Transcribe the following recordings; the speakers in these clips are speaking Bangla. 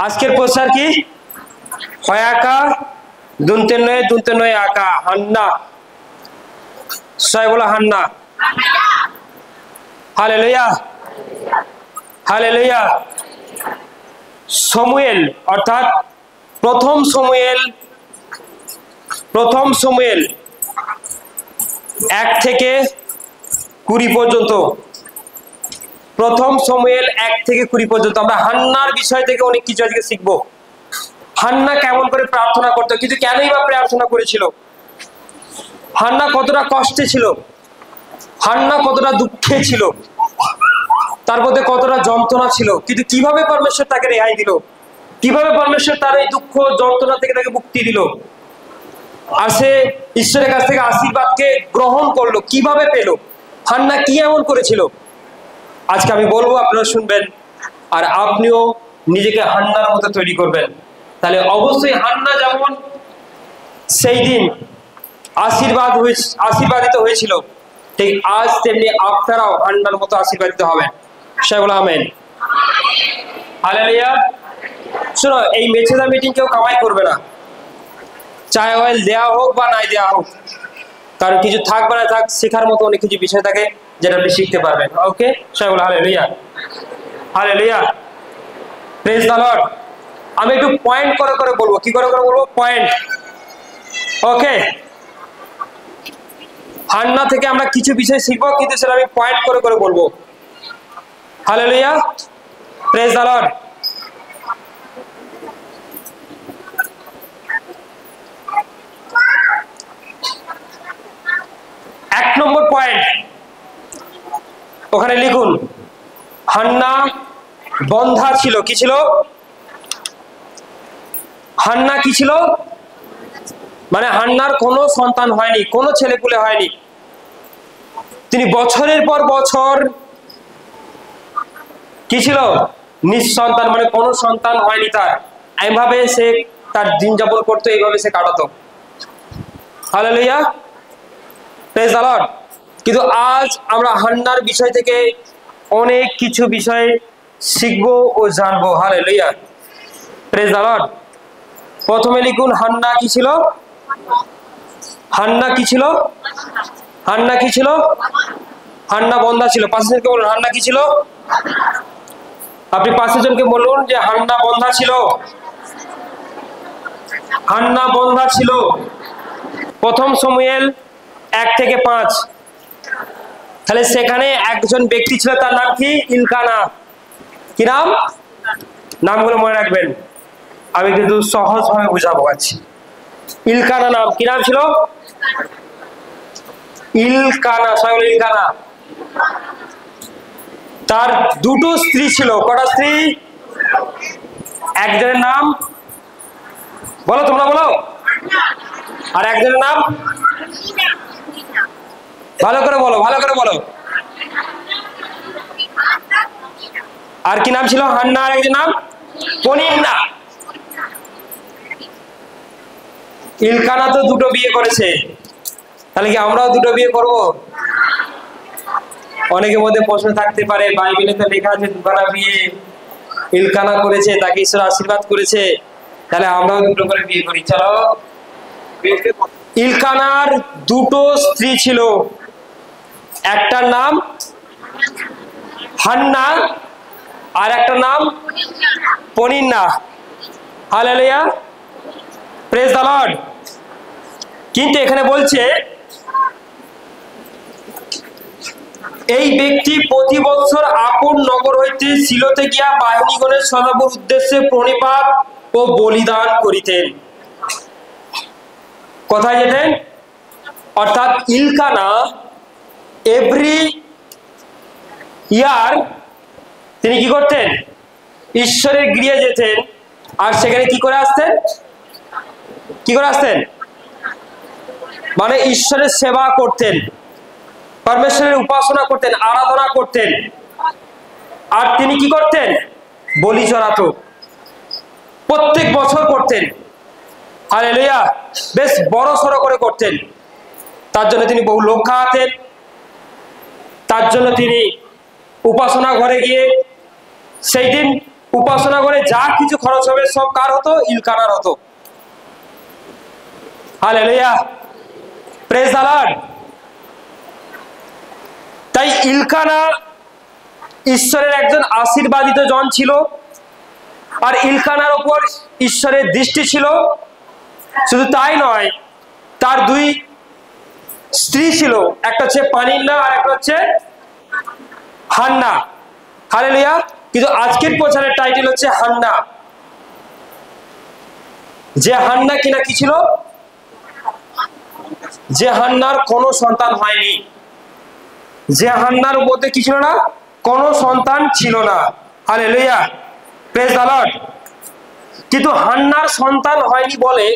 আজকের প্রশ্ন কি? হয়াকা দুনতে নয় আকা হান্না। সবাই বলো হান্না। Hallelujah hallelujah. সমুয়েল অর্থাৎ প্রথম সমুয়েল 1 থেকে 20 পর্যন্ত। প্রথম সমুয়েল 1 থেকে 20 পর্যন্ত আমরা হান্নার বিষয় থেকে অনেক কিছু আজকে শিখবো। হান্না কেমন করে প্রার্থনা করতো, কিন্তু কেনই বা প্রার্থনা করেছিল, হান্না কতটা কষ্টে ছিল, হান্না কতটা দুঃখে ছিল, তার মধ্যে কতটা যন্ত্রণা ছিল, কিন্তু কিভাবে পরমেশ্বর তাকে রেহাই দিল, কিভাবে পরমেশ্বর তার এই দুঃখ যন্ত্রণা থেকে তাকে মুক্তি দিল, আর সে ঈশ্বরের কাছ থেকে আশীর্বাদকে গ্রহণ করলো, কিভাবে পেল, হান্না কি এমন করেছিল, আজকে আমি বলবো, আপনারা শুনবেন আর আপনিও নিজেকে হান্নার মতো তৈরি করবেন। তাহলে অবশ্যই হান্না যেমন সেই দিন আশীর্বাদিত হয়েছিল, ঠিক আজ তেমনি আপনারাও হান্নার মতো আশীর্বাদিত হবেন। সবাই বলো আমেন। হালেলুয়া। শোনো, এই মেছেদা মিটিং কেউ কামাই করবে না, চাहे অয়েল দেওয়া হোক বা নাই দেওয়া হোক, কারণ কিছু থাক বা না থাক, শেখার মতো অনেক কিছু বিষয় থাকে যেটা আপনি শিখতে পারবেন। ওকে, সবাই বলো hallelujah hallelujah. Praise the Lord. আমি একটু পয়েন্ট করে করে বলবো। কি করে করে বলবো? পয়েন্ট। ওকে, হান্না থেকে আমরা কিছু বিষয় শিখবো, কিন্তু সেটা আমি পয়েন্ট করে করে বলবো। Hallelujah, praise the Lord. এক নম্বর পয়েন্ট ওখানে লিখুন, হান্না বন্ধা ছিল। কি ছিল? হান্না কি ছিল? মানে হান্নার কোনো সন্তান হয়নি, কোনো ছেলেপুলে হয়নি। তিনি বছরের পর বছর কি ছিল? নিঃসন্তান, মানে কোনো সন্তান হয়নি তার। এইভাবে সে তার দিন যাপন করতো, এইভাবে সে কাটাতো। Hallelujah, praise the Lord. কিন্তু আজ আমরা হান্নার বিষয় থেকে অনেক কিছু বিষয় শিখবো ও জানবো। Hallelujah, praise the Lord. প্রথমে লিখুন, হান্না কি ছিল? হান্না কি ছিল? হান্না কি ছিল? হান্না বন্ধা ছিল। পাঁচ জনকে বলুন, হান্না কি ছিল? আপনি 5 জনকে বলুন যে হান্না বন্ধা ছিল। হান্না বন্ধা ছিল। প্রথম সমুয়েল 1 থেকে 5। তাহলে সেখানে একজন ব্যক্তি ছিল, তার নাম কি? ইলকানা। কি নাম? নামগুলো মনে রাখবেন, আমি কিন্তু সহজভাবে বুঝাবো আছি। ইলকানা নাম। কি নাম ছিল? ইলকানা। সবাই বলে ইলকানা। তার 2টো স্ত্রী ছিল। কটা স্ত্রী? একজনের নাম বলো, তোমরা বলো। আর একজনের নাম ভালো করে বলো, ভালো করে বলো। আর কি নাম ছিল? হান্না। আর একজন নাম পনিন্না। ইলকানা তো 2টো বিয়ে করেছে, তাহলে কি আমরাও 2টো বিয়ে করব? অনেকের মধ্যে প্রশ্ন থাকতে পারে, বাইবেলে তো লেখা আছে 2খানা বিয়ে ইলকানা করেছে, তাকে ঈশ্বর আশীর্বাদ করেছে, তাহলে আমরাও 2টো করে বিয়ে করি। চলো। ইলকানার 2টো স্ত্রী ছিল, একটার নাম হান্না আর একটা নাম Peninnah. Hallelujah, praise the Lord. কিন্তু এখানে বলছে, এই ব্যক্তি প্রতি বছর আপন নগর হইতে সিলোতে গিয়া বাহিনীগণের সদাবর উদ্দেশ্যে প্রণিপাত ও বলিদান করিতেন। কোথায় যেতেন? অর্থাৎ ইলকানা এভরি ইয়ার তিনি কি করতেন? ঈশ্বরের গৃহে যেতেন, আর সেখানে কি করে আসতেন? কি করে আসতেন? মানে ঈশ্বরের সেবা করতেন, পরমেশ্বরের উপাসনা করতেন, আরাধনা করতেন। আর তিনি কি করতেন? বলি চড়াতো। প্রত্যেক বছর করতেন। হালেলুয়া, বেশ বড় সড়ো করে করতেন। তার জন্য তিনি বহু লোক খাওয়াতেন। তার জন্য তিনি উপাসনা ঘরে গিয়ে সেই দিন উপাসনা করে যা কিছু খরচ হবে সব কার হতো? ইলকানার হতো। Hallelujah, praise the Lord. তাই ইলকানা ঈশ্বরের একজন আশীর্বাদিত জন ছিল, আর ইলকানার উপর ঈশ্বরের দৃষ্টি ছিল। শুধু তাই নয়, তার দুই স্ত্রী ছিল, একটা হচ্ছে পানিন্না আর একটা হচ্ছে হান্না। হালেলুয়া। কিন্তু আজকের প্রচারের টাইটেল হচ্ছে হান্না। যে হান্না কিনা কি ছিল? যে হান্নার কোনো সন্তান হয়নি, যে হান্নার মধ্যে কি ছিল না? কোনো সন্তান ছিল না। Hallelujah, praise the Lord. কিন্তু হান্নার সন্তান হয়নি বলে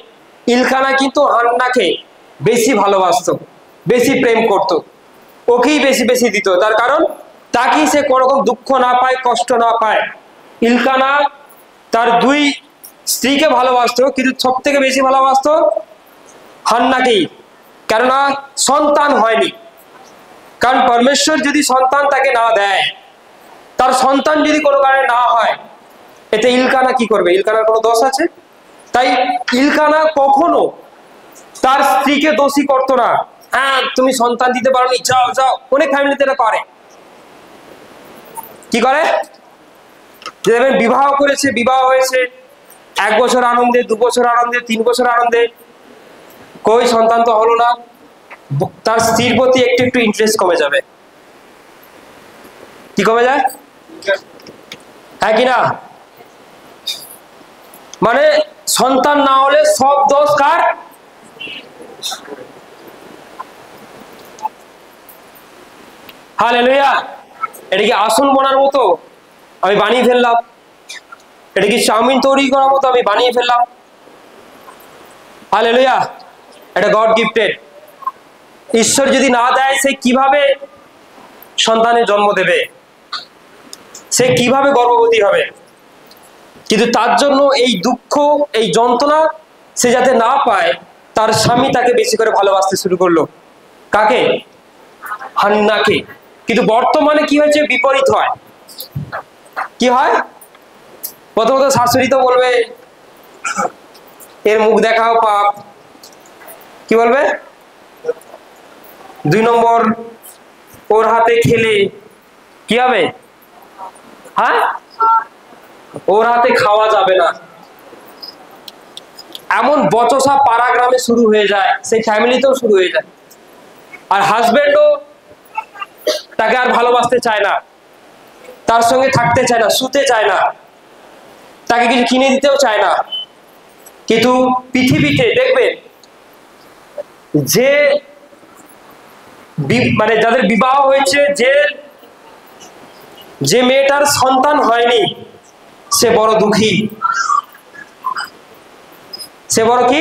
ইলকানা কিন্তু হান্নাকে বেশি ভালোবাসতো, বেশি প্রেম করত, ওকেই বেশি বেশি দিত। তার কারণ তাকে সে কোনো রকম দুঃখ না পায়, কষ্ট না পায়। ইলকানা তার দুই স্ত্রীকে ভালোবাসতো, কিন্তু সব থেকে বেশি ভালোবাসতো হান্নাকেই, কেননা সন্তান হয়নি। কারণ পরমেশ্বর যদি সন্তান তাকে না দেয়, তার সন্তান যদি কোনো কারণে না হয়, এতে ইলকানা কি করবে? ইলকানার কোনো দোষ আছে? তাই ইলকানা কখনো তার স্ত্রীকে দোষী করতো না। হ্যাঁ, তুমি সন্তান দিতে পারোনি, যাও যাও। অনেক ফ্যামিলিতে এটা করে। কি করে? দেখবেন বিবাহ করেছে, বিবাহ হয়েছে, 1 বছর আনন্দে, 2 বছর আনন্দে, 3 বছর আনন্দে, কই সন্তান তো হলো না। তার স্ত্রীর প্রতি একটু একটু ইন্টারেস্ট কমে যাবে। কি কমে যায়? হ্যাঁ কি না? মানে সন্তান না হলে সব দোষ কার? হালেলুয়া। এটা কি আসন বোনার মতো আমি বানিয়ে ফেললাম? এটা কি চাউমিন তৈরি করার মতো আমি বানিয়ে ফেললাম? হালেলুয়া। এটা গড গিফটেড। ঈশ্বর যদি না দেয়, সে কিভাবে সন্তানের জন্ম দেবে? সে কিভাবে গর্ভবতী হবে? কিন্তু তার জন্য এই দুঃখ, এই যন্ত্রণা সে যাতে না পায়, তার স্বামী তাকে বেশি করে ভালোবাসতে শুরু করলো। কাকে? হান্নাকে। কিন্তু বর্তমানে কি হয়েছে? বিপরীত হয়। কি হয়? প্রথমত শাশুড়ি তো বলবে এর মুখ দেখাও পাপ। কি বলবে? 2 নম্বর, ওর হাতে খেলে কি হবে? হ্যাঁ, ওর হাতে খাওয়া যাবে না। এমন বচসা পাড়া গ্রামে শুরু হয়ে যায়, সেই ফ্যামিলিতেও শুরু হয়ে যায়। আর হাজবেন্ডও তাকে আর ভালোবাসতে চায় না, তার সঙ্গে থাকতে চায় না, শুতে চায় না, তাকে কিছু কিনে দিতেও চায় না। কিন্তু পৃথিবীতে দেখবেন যে মানে যাদের বিবাহ হয়েছে, যে মেয়েটার সন্তান হয়নি, সে বড় দুঃখী, সে বড় কি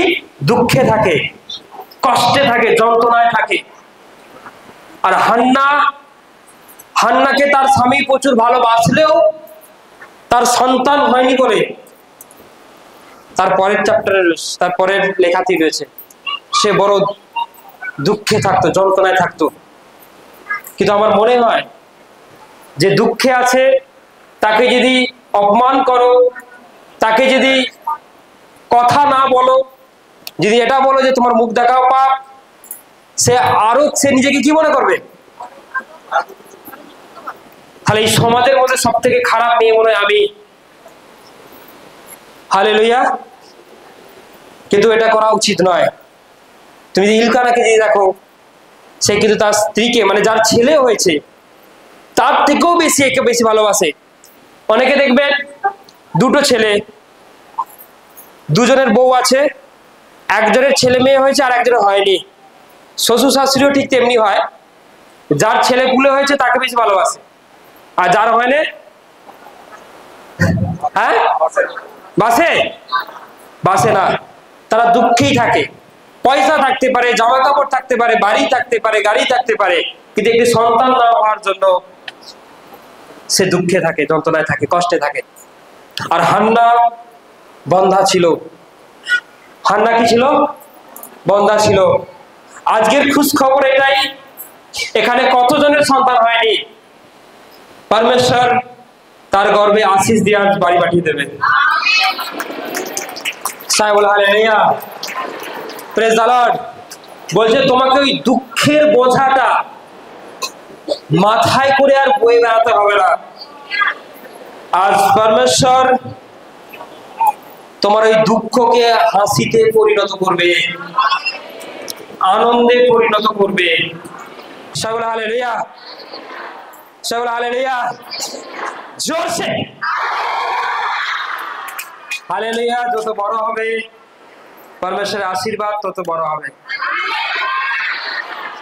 দুঃখে থাকে, কষ্টে থাকে, যন্ত্রণায় থাকে। আর হান্নাকে তার স্বামী প্রচুর ভালোবাসলেও তার সন্তান হয়নি বলে তার পরের চ্যাপ্টারে, তার পরের লেখাটি রয়েছে, সে বড় দুঃখে থাকতো, যন্ত্রণায় থাকতো। কিন্তু আমার মনে হয় যে দুঃখে আছে, তাকে যদি অপমান করো, তাকে যদি কথা না বলো, যদি এটা বলো যে তোমার মুখ দেখাও পাপ, সে নিজেকে কি মনে করবে? তাহলে এই সমাজের মধ্যে সব থেকে খারাপ মেয়ে মনে হয় আমি। হালেলুয়া। কিন্তু এটা করা উচিত নয়। তুমি যদি ইলকানাকে যদি দেখো, সে কিন্তু তার স্ত্রীকে, মানে যার ছেলে হয়েছে, তার থেকেও বেশি একে বেশি ভালোবাসে। অনেকে দেখবেন 2টো ছেলে, 2জনের বউ আছে, একজনের ছেলে মেয়ে হয়েছে আর একজনের হয়নি। শ্বশুর শাশুড়িও ঠিক তেমনি হয়, যার ছেলে পুলে হয়েছে তাকে বেশি ভালোবাসে, আর যার হয়নি, হ্যাঁ, বাসে না। তারা দুঃখেই থাকে। পয়সা থাকতে পারে, জামা কাপড় থাকতে পারে, বাড়ি থাকতে পারে, গাড়ি থাকতে পারে, কিন্তু একটি সন্তান না হওয়ার জন্য সে দুঃখে থাকে, যন্ত্রণায় থাকে, কষ্টে থাকে। আর হান্না বন্ধা ছিল। হান্না কি ছিল? বন্ধা ছিল। আজকের খুশ খবর এটাই, এখানে কতজনের সন্তান হয়নি? পরমেশ্বর তার গর্ভে আশিস দিয়ে আজ বাড়ি পাঠিয়ে দেবে। সবাই বলে হালেলুয়া, প্রেজ দ্য লর্ড। বলছে তোমাকে ওই দুঃখের বোঝাটা মাথায় করে আর বয়ে বেড়াতে হবে না। আজ পরমেশ্বর তোমার ওই দুঃখকে হাসিতে পরিণত করবে, আনন্দে পরিণত করবে। সবাই বলে হালেলুয়া, সবাই বলে হালেলুয়া, জোরসে হালেলুয়া। যত বড় হবে পরমেশ্বরের আশীর্বাদ তত বড় হবে।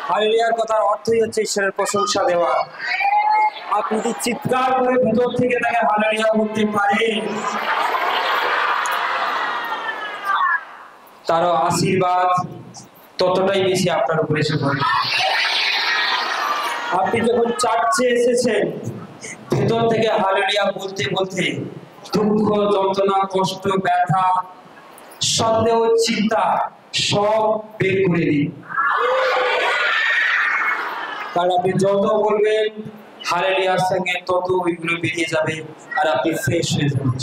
হালেলুয়ার কথার অর্থই হচ্ছে ঈশ্বরের প্রশংসা দেওয়া। আপনি যদি চিৎকার করে ভিতর থেকে তাকে হালেলুয়া বলতে পারেন, তারও আশীর্বাদ ততটাই বেশি আপনার উপরে এসে পড়ে। আপনি যখন চার্চে এসেছেন, ভেতর থেকে হালেলুয়া বলতে বলতে দুঃখ, যন্ত্রণা, কষ্ট, ব্যথা, সন্দেহ, চিন্তা সব বের করে দিন। কারণ আপনি যত বলবেন হালেলুয়ার সঙ্গে তত ওইগুলো বেরিয়ে যাবে আর আপনি ফ্রেশ হয়ে যাবেন।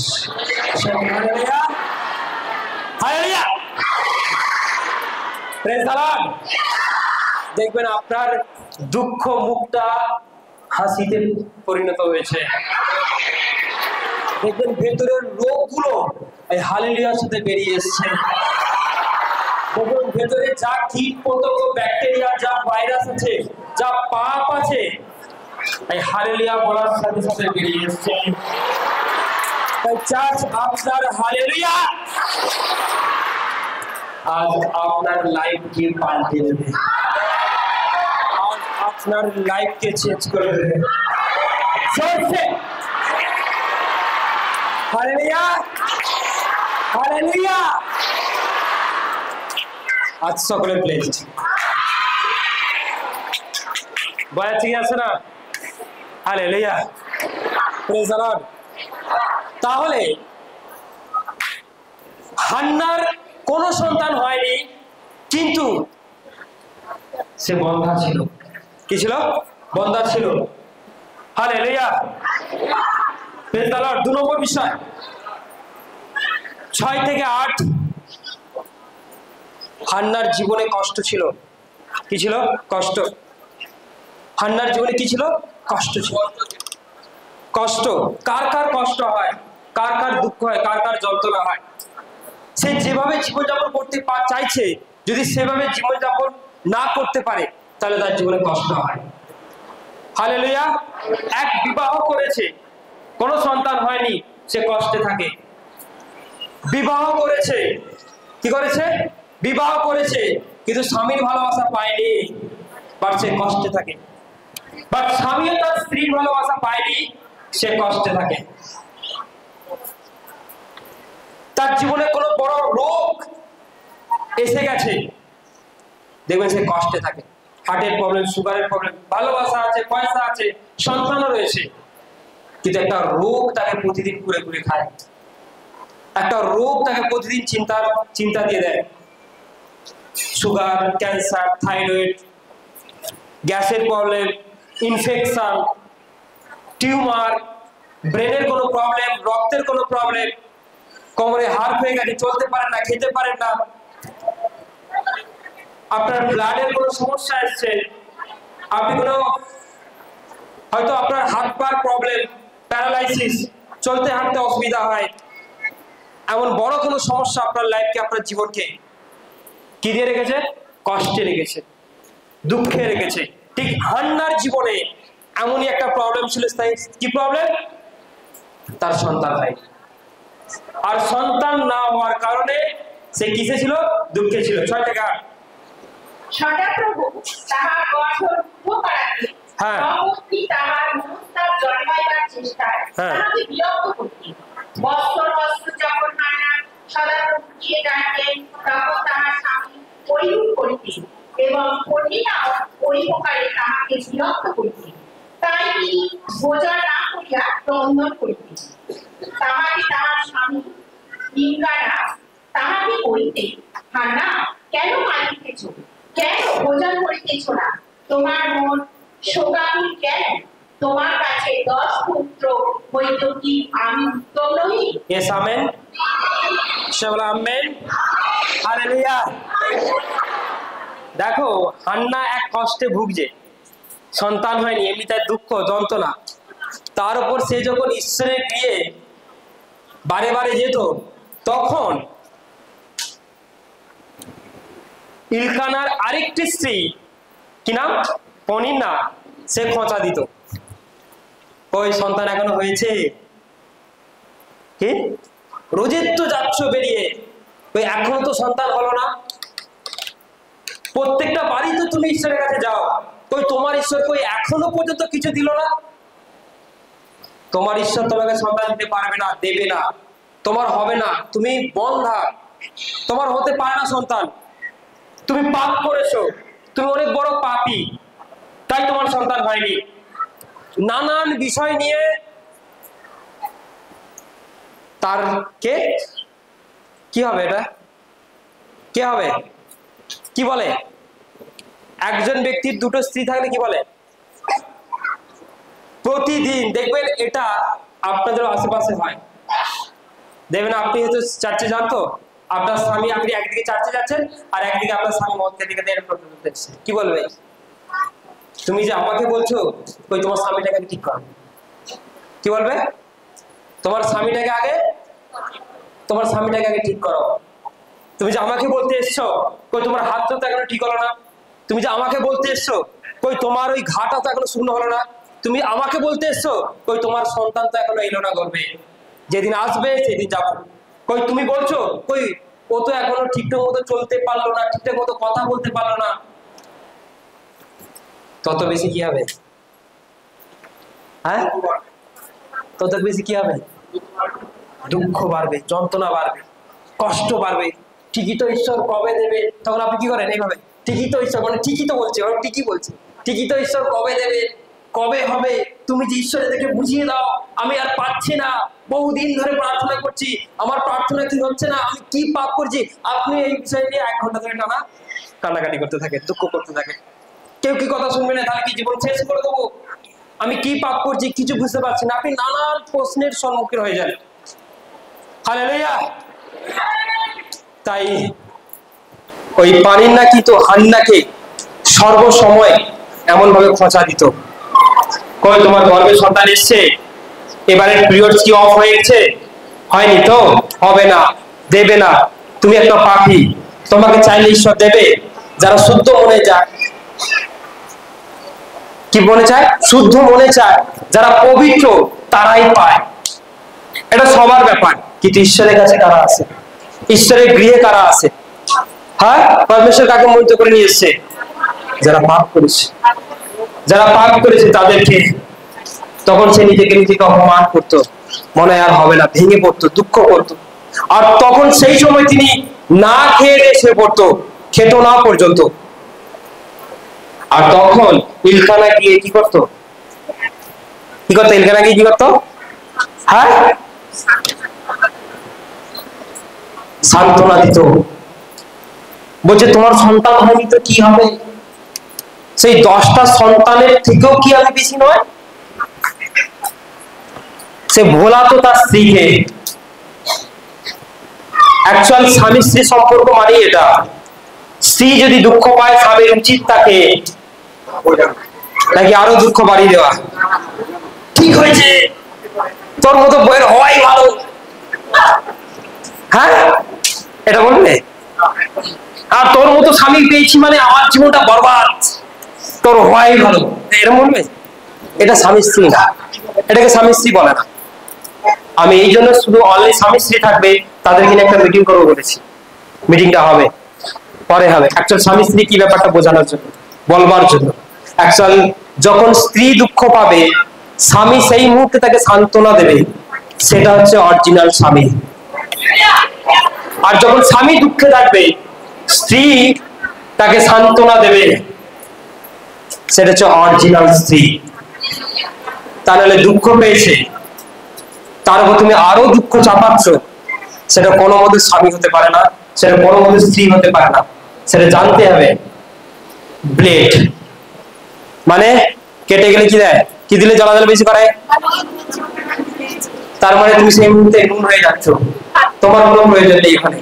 Hallelujah, hallelujah, praise the Lord. দেখবেন আপনার দুঃখ মুখটা হাসিতে পরিণত হয়েছে। দেখবেন ভেতরের রোগগুলো এই হালেলুয়ার সাথে বেরিয়ে এসছে। দেখবেন ভেতরে যা কীট পতঙ্গ, ব্যাকটেরিয়া, যা ভাইরাস আছে, যা পাপ আছে, এই হালেলুয়া বলার সাথে সাথে বেরিয়ে এসছে। তাই চার্চ আপনার হালেলুয়া আজ আপনার লাইফকে পাল্টে দেবে, আজ আপনার লাইফকে চেঞ্জ করে দেবে। Hallelujah, hallelujah. আজ সকলে ব্লেসড। বয়া ঠিক আছে না? Hallelujah, praise the Lord. তাহলে হান্নার কোনো সন্তান হয়নি, কিন্তু সে বন্ধা ছিল। কি ছিল? বন্ধা ছিল। Hallelujah, praise the Lord. 2 number বিষয়, 6 থেকে 8। হান্নার জীবনে কষ্ট ছিল। কি ছিল? কষ্ট। হান্নার জীবনে কি ছিল? কষ্ট ছিল। কষ্ট। কার কার কষ্ট হয়, কার কার দুঃখ হয়, কার কার যন্ত্রণা হয়? সে যেভাবে জীবনযাপন করতে চাইছে, যদি সেভাবে জীবনযাপন না করতে পারে, তাহলে তার জীবনে কষ্ট হয়। হালেলুয়া। এক বিবাহ করেছে, কোনো সন্তান হয়নি, সে কষ্টে থাকে। বিবাহ করেছে, কি করেছে? বিবাহ করেছে, কিন্তু স্বামীর ভালোবাসা পায়নি, বাট সে কষ্টে থাকে। বাট স্বামীও তার স্ত্রীর ভালোবাসা পায়নি, সে কষ্টে থাকে। তার জীবনে কোনো বড় রোগ এসে গেছে, দেখবেন সে কষ্টে থাকে। হার্টের প্রবলেম, সুগারের প্রবলেম, ভালোবাসা আছে, পয়সা আছে, সন্তানও রয়েছে, কিন্তু একটা রোগ তাকে প্রতিদিন ঘুরে ঘুরে খায়। একটা রোগ তাকে প্রতিদিন চিন্তা দিয়ে দেয়। সুগার, ক্যান্সার, থাইরয়েড, গ্যাসের প্রবলেম, ইনফেকশন, টিউমার, ব্রেনের কোনো প্রবলেম, রক্তের কোনো প্রবলেম, কোমরে হাড় হয়ে গেছে, চলতে পারেন না, খেতে পারেন না। আপনার ব্লাডের কোনো সমস্যা এসছে, আপনি কোনো হয়তো আপনার হাত পার প্রবলেম, প্যারালাইসিস, চলতে হাঁটতে অসুবিধা হয়। এমন বড় কোনো সমস্যা আপনার লাইফকে, আপনার জীবনকে কি দিয়ে রেখেছে? কষ্টে রেখেছে, দুঃখে রেখেছে। ঠিক হান্নার জীবনে এমনই একটা প্রবলেম ছিল। কি প্রবলেম? তার সন্তান হয়, আর সন্তান না হওয়ার কারণে সে কিসে ছিল? দুঃখে ছিল। 6 থেকে 8। সদাপ্রভু তাহার গঠন উপকারাতে সমস্তি তাহার মনস্তাপ জন্মাইবার চেষ্টায় তাহাকে বিরক্ত করিতেন। বৎসর বৎসর যখন হান্না সদাপ্রভুকে ডাকতেন, তখন তাহার স্বামী পরিরূপ করিতেন এবং কন্যাও ওই প্রকারে তাহাকে বিরক্ত করিতেন। তাই তিনি বোঝা না করিয়া ক্রন্দন করিতেন। তাহাকে তাহার স্বামী লিঙ্গারা তাহাকে করিতে, হান্না কেন কাঁদিতেছ? কেন ভোজন করিতেছ না? তোমার মন শোকাকুল কেন? তোমার কাছে 10 পুত্র হইতো কি আমি উত্তম নহি? ইয়েস আমেন, সে বলে আমেন, হালেলুয়া। দেখো হান্না এক কষ্টে ভুগছে, সন্তান হয়নি, এমনি তার দুঃখ যন্ত্রণা, তার উপর সে যখন ঈশ্বরের গৃহে বারে বারে যেত, তখন ইলকানার আরেকটি স্ত্রী, কি নাম, পনিন্না, সে খোঁচা দিত, ওই সন্তান এখনো হয়েছে কি, রোজের তো যাচ্ছ বেরিয়ে, ওই এখনো তো সন্তান হলো না। প্রত্যেকটা বাড়ি তো তুমি ঈশ্বরের কাছে যাও, ওই তোমার ঈশ্বর কই এখনো পর্যন্ত কিছু দিল না। তোমার ঈশ্বর তোমাকে সন্তান দিতে পারবে না, দেবে না, তোমার হবে না, তুমি বন্ধা, তোমার হতে পারে না সন্তান, তুমি পাপ করেছো, তুমি অনেক বড় পাপী, তাই তোমার সন্তান হয়নি। নানান বিষয় নিয়ে তার কে কি হবে, এটা কে হবে, কি বলে, একজন ব্যক্তির দুটো স্ত্রী থাকলে কি বলে, প্রতিদিন দেখবেন এটা আপনাদের আশেপাশে হয়, দেখবেন আপনি হয়তো চার্চে যান, তো আপনার স্বামী, আপনি একদিকে চার্চে যাচ্ছেন আর একদিকে আপনার স্বামী মদ খেতে খেতে দেখছে, কি বলবে, তুমি যে আমাকে বলছো ওই তোমার স্বামীটাকে ঠিক করো, কি বলবে, তোমার স্বামীটাকে আগে ঠিক করো। তুমি যে আমাকে বলতে এসছো কই তোমার হাতটা তো এখনো ঠিক হলো না, তুমি যে আমাকে বলতে এসছো কই তোমার ওই ঘাটা তো এখনো শুকনো হলো না, তুমি আমাকে বলতে এসছো কই তোমার সন্তান তো এখনো এলো না গর্ভে, যেদিন আসবে সেদিন যাবো, কই তুমি বলছো কই ও তো এখনো ঠিকঠাক মতো চলতে পারলো না, ঠিকঠাক মতো কথা বলতে পারলো না, তত বেশি কি হবে, হ্যাঁ, তত বেশি কি হবে, দুঃখ বাড়বে, যন্ত্রণা বাড়বে, কষ্ট বাড়বে। ঠিকই তো ঈশ্বর কবে দেবে, তখন আপনি কি করেন এইভাবে, ঠিকই তো ঈশ্বর, মানে ঠিকই তো বলছে, ঠিকই বলছে, ঠিকই তো ঈশ্বর কবে দেবে, কবে হবে, তুমি যে ঈশ্বরের দেখে বুঝিয়ে দাও, আমি আর পাচ্ছি না, বহুদিন ধরে প্রার্থনা করছি, আমার প্রার্থনা কি হচ্ছে না, আমি কি পাপ করছি, আপনি এই বিষয় নিয়ে 1 ঘন্টা ধরে টানা কান্নাকাটি করতে থাকে, দুঃখ করতে থাকে, কেউ কি কথা শুনবে না, তাহলে কি জীবন শেষ করে দেবো, আমি কি পাপ করছি কিছু বুঝতে পারছি না, আপনি নানান প্রশ্নের সম্মুখীন হয়ে যান। হালেলুয়া। তাই ওই পনিন্না কি তো হান্নাকে সর্বসময় এমন ভাবে খোঁচা দিত, কই তোমার গর্ভে সন্তান এসছে, এবারে পিরিয়ডস কি অফ হয়ে গেছে, হয়নি তো, হবে না, দেবে না, তুমি একটা পাপী, তোমাকে চাইলে ঈশ্বর দেবে, যারা শুদ্ধ মনে যায়, কি মনে চায়, শুদ্ধ মনে চায়, যারা পবিত্র তারাই পায়, এটা সবার ব্যাপার, কিন্তু ঈশ্বরের কাছে কারা আছে, ঈশ্বরের গৃহে কারা আছে, হ্যাঁ, পরমেশ্বর কাকে মনোনীত করে নিয়ে এসেছে, যারা পাপ করেছে, যারা পাপ করেছে তাদেরকে, তখন সে নিজেকে অপমান করতো, মনে আর হবে না, ভেঙে পড়তো, দুঃখ করতো, আর তখন সেই সময় তিনি না খেয়ে এসে পড়তো, খেত না পর্যন্ত, আর তখন ইলকানা গিয়ে কি করতো, ইলকানা গিয়ে কি করতো, হ্যাঁ, সান্ত্বনা দিত, বলছে তোমার সন্তান হয়নি তো কি হবে, সেই 10টা সন্তানের থেকেও কি আমি বেশি নয়, সে ভোলা তো তার স্ত্রীকে, অ্যাকচুয়াল স্বামী স্ত্রী সম্পর্ক মানে এটা, স্ত্রী যদি দুঃখ পায় স্বামীর উচিত তাকে নাকি আরো দুঃখ বাড়িয়ে দেওয়া, ঠিক হয়েছে তোর মতো বইয়ের হওয়াই ভালো, হ্যাঁ, এটা বলবে, আর তোর মতো স্বামী পেয়েছি মানে আমার জীবনটা বরবাদ, তোর হওয়াই ভালো, এরকম বলবে, এটা স্বামী স্ত্রী না, এটাকে স্বামী স্ত্রী বলে না। আমি এই জন্য শুধু অনলি স্বামী স্ত্রী থাকবে তাদেরকে নিয়ে একটা মিটিং করবো বলেছি, মিটিংটা হবে পরে হবে, অ্যাকচুয়াল স্বামী স্ত্রী কি ব্যাপারটা বোঝানোর জন্য, বলবার জন্য, অ্যাকচুয়াল যখন স্ত্রী দুঃখ পাবে স্বামী সেই মুহূর্তে তাকে সান্ত্বনা দেবে, সেটা হচ্ছে অরিজিনাল স্বামী, আর যখন স্বামী দুঃখে থাকবে স্ত্রী তাকে সান্ত্বনা দেবে, সেটা হচ্ছে অরিজিনাল স্ত্রী। তাহলে দুঃখ পেয়েছে তার উপর তুমি আরো দুঃখ চাপাচ্ছ, সেটা কোনো মতে স্বামী হতে পারে না, সেটা কোনো মতে স্ত্রী হতে পারে না, সেটা জানতে হবে। ব্লেড মানে কেটে গেলে কি দেয়, কি দিলে জ্বালাজাল বেশি করে? তার মানে তুমি সেই মুহূর্তে নুন হয়ে যাচ্ছ, তোমার কোনো প্রয়োজন নেই এখানে,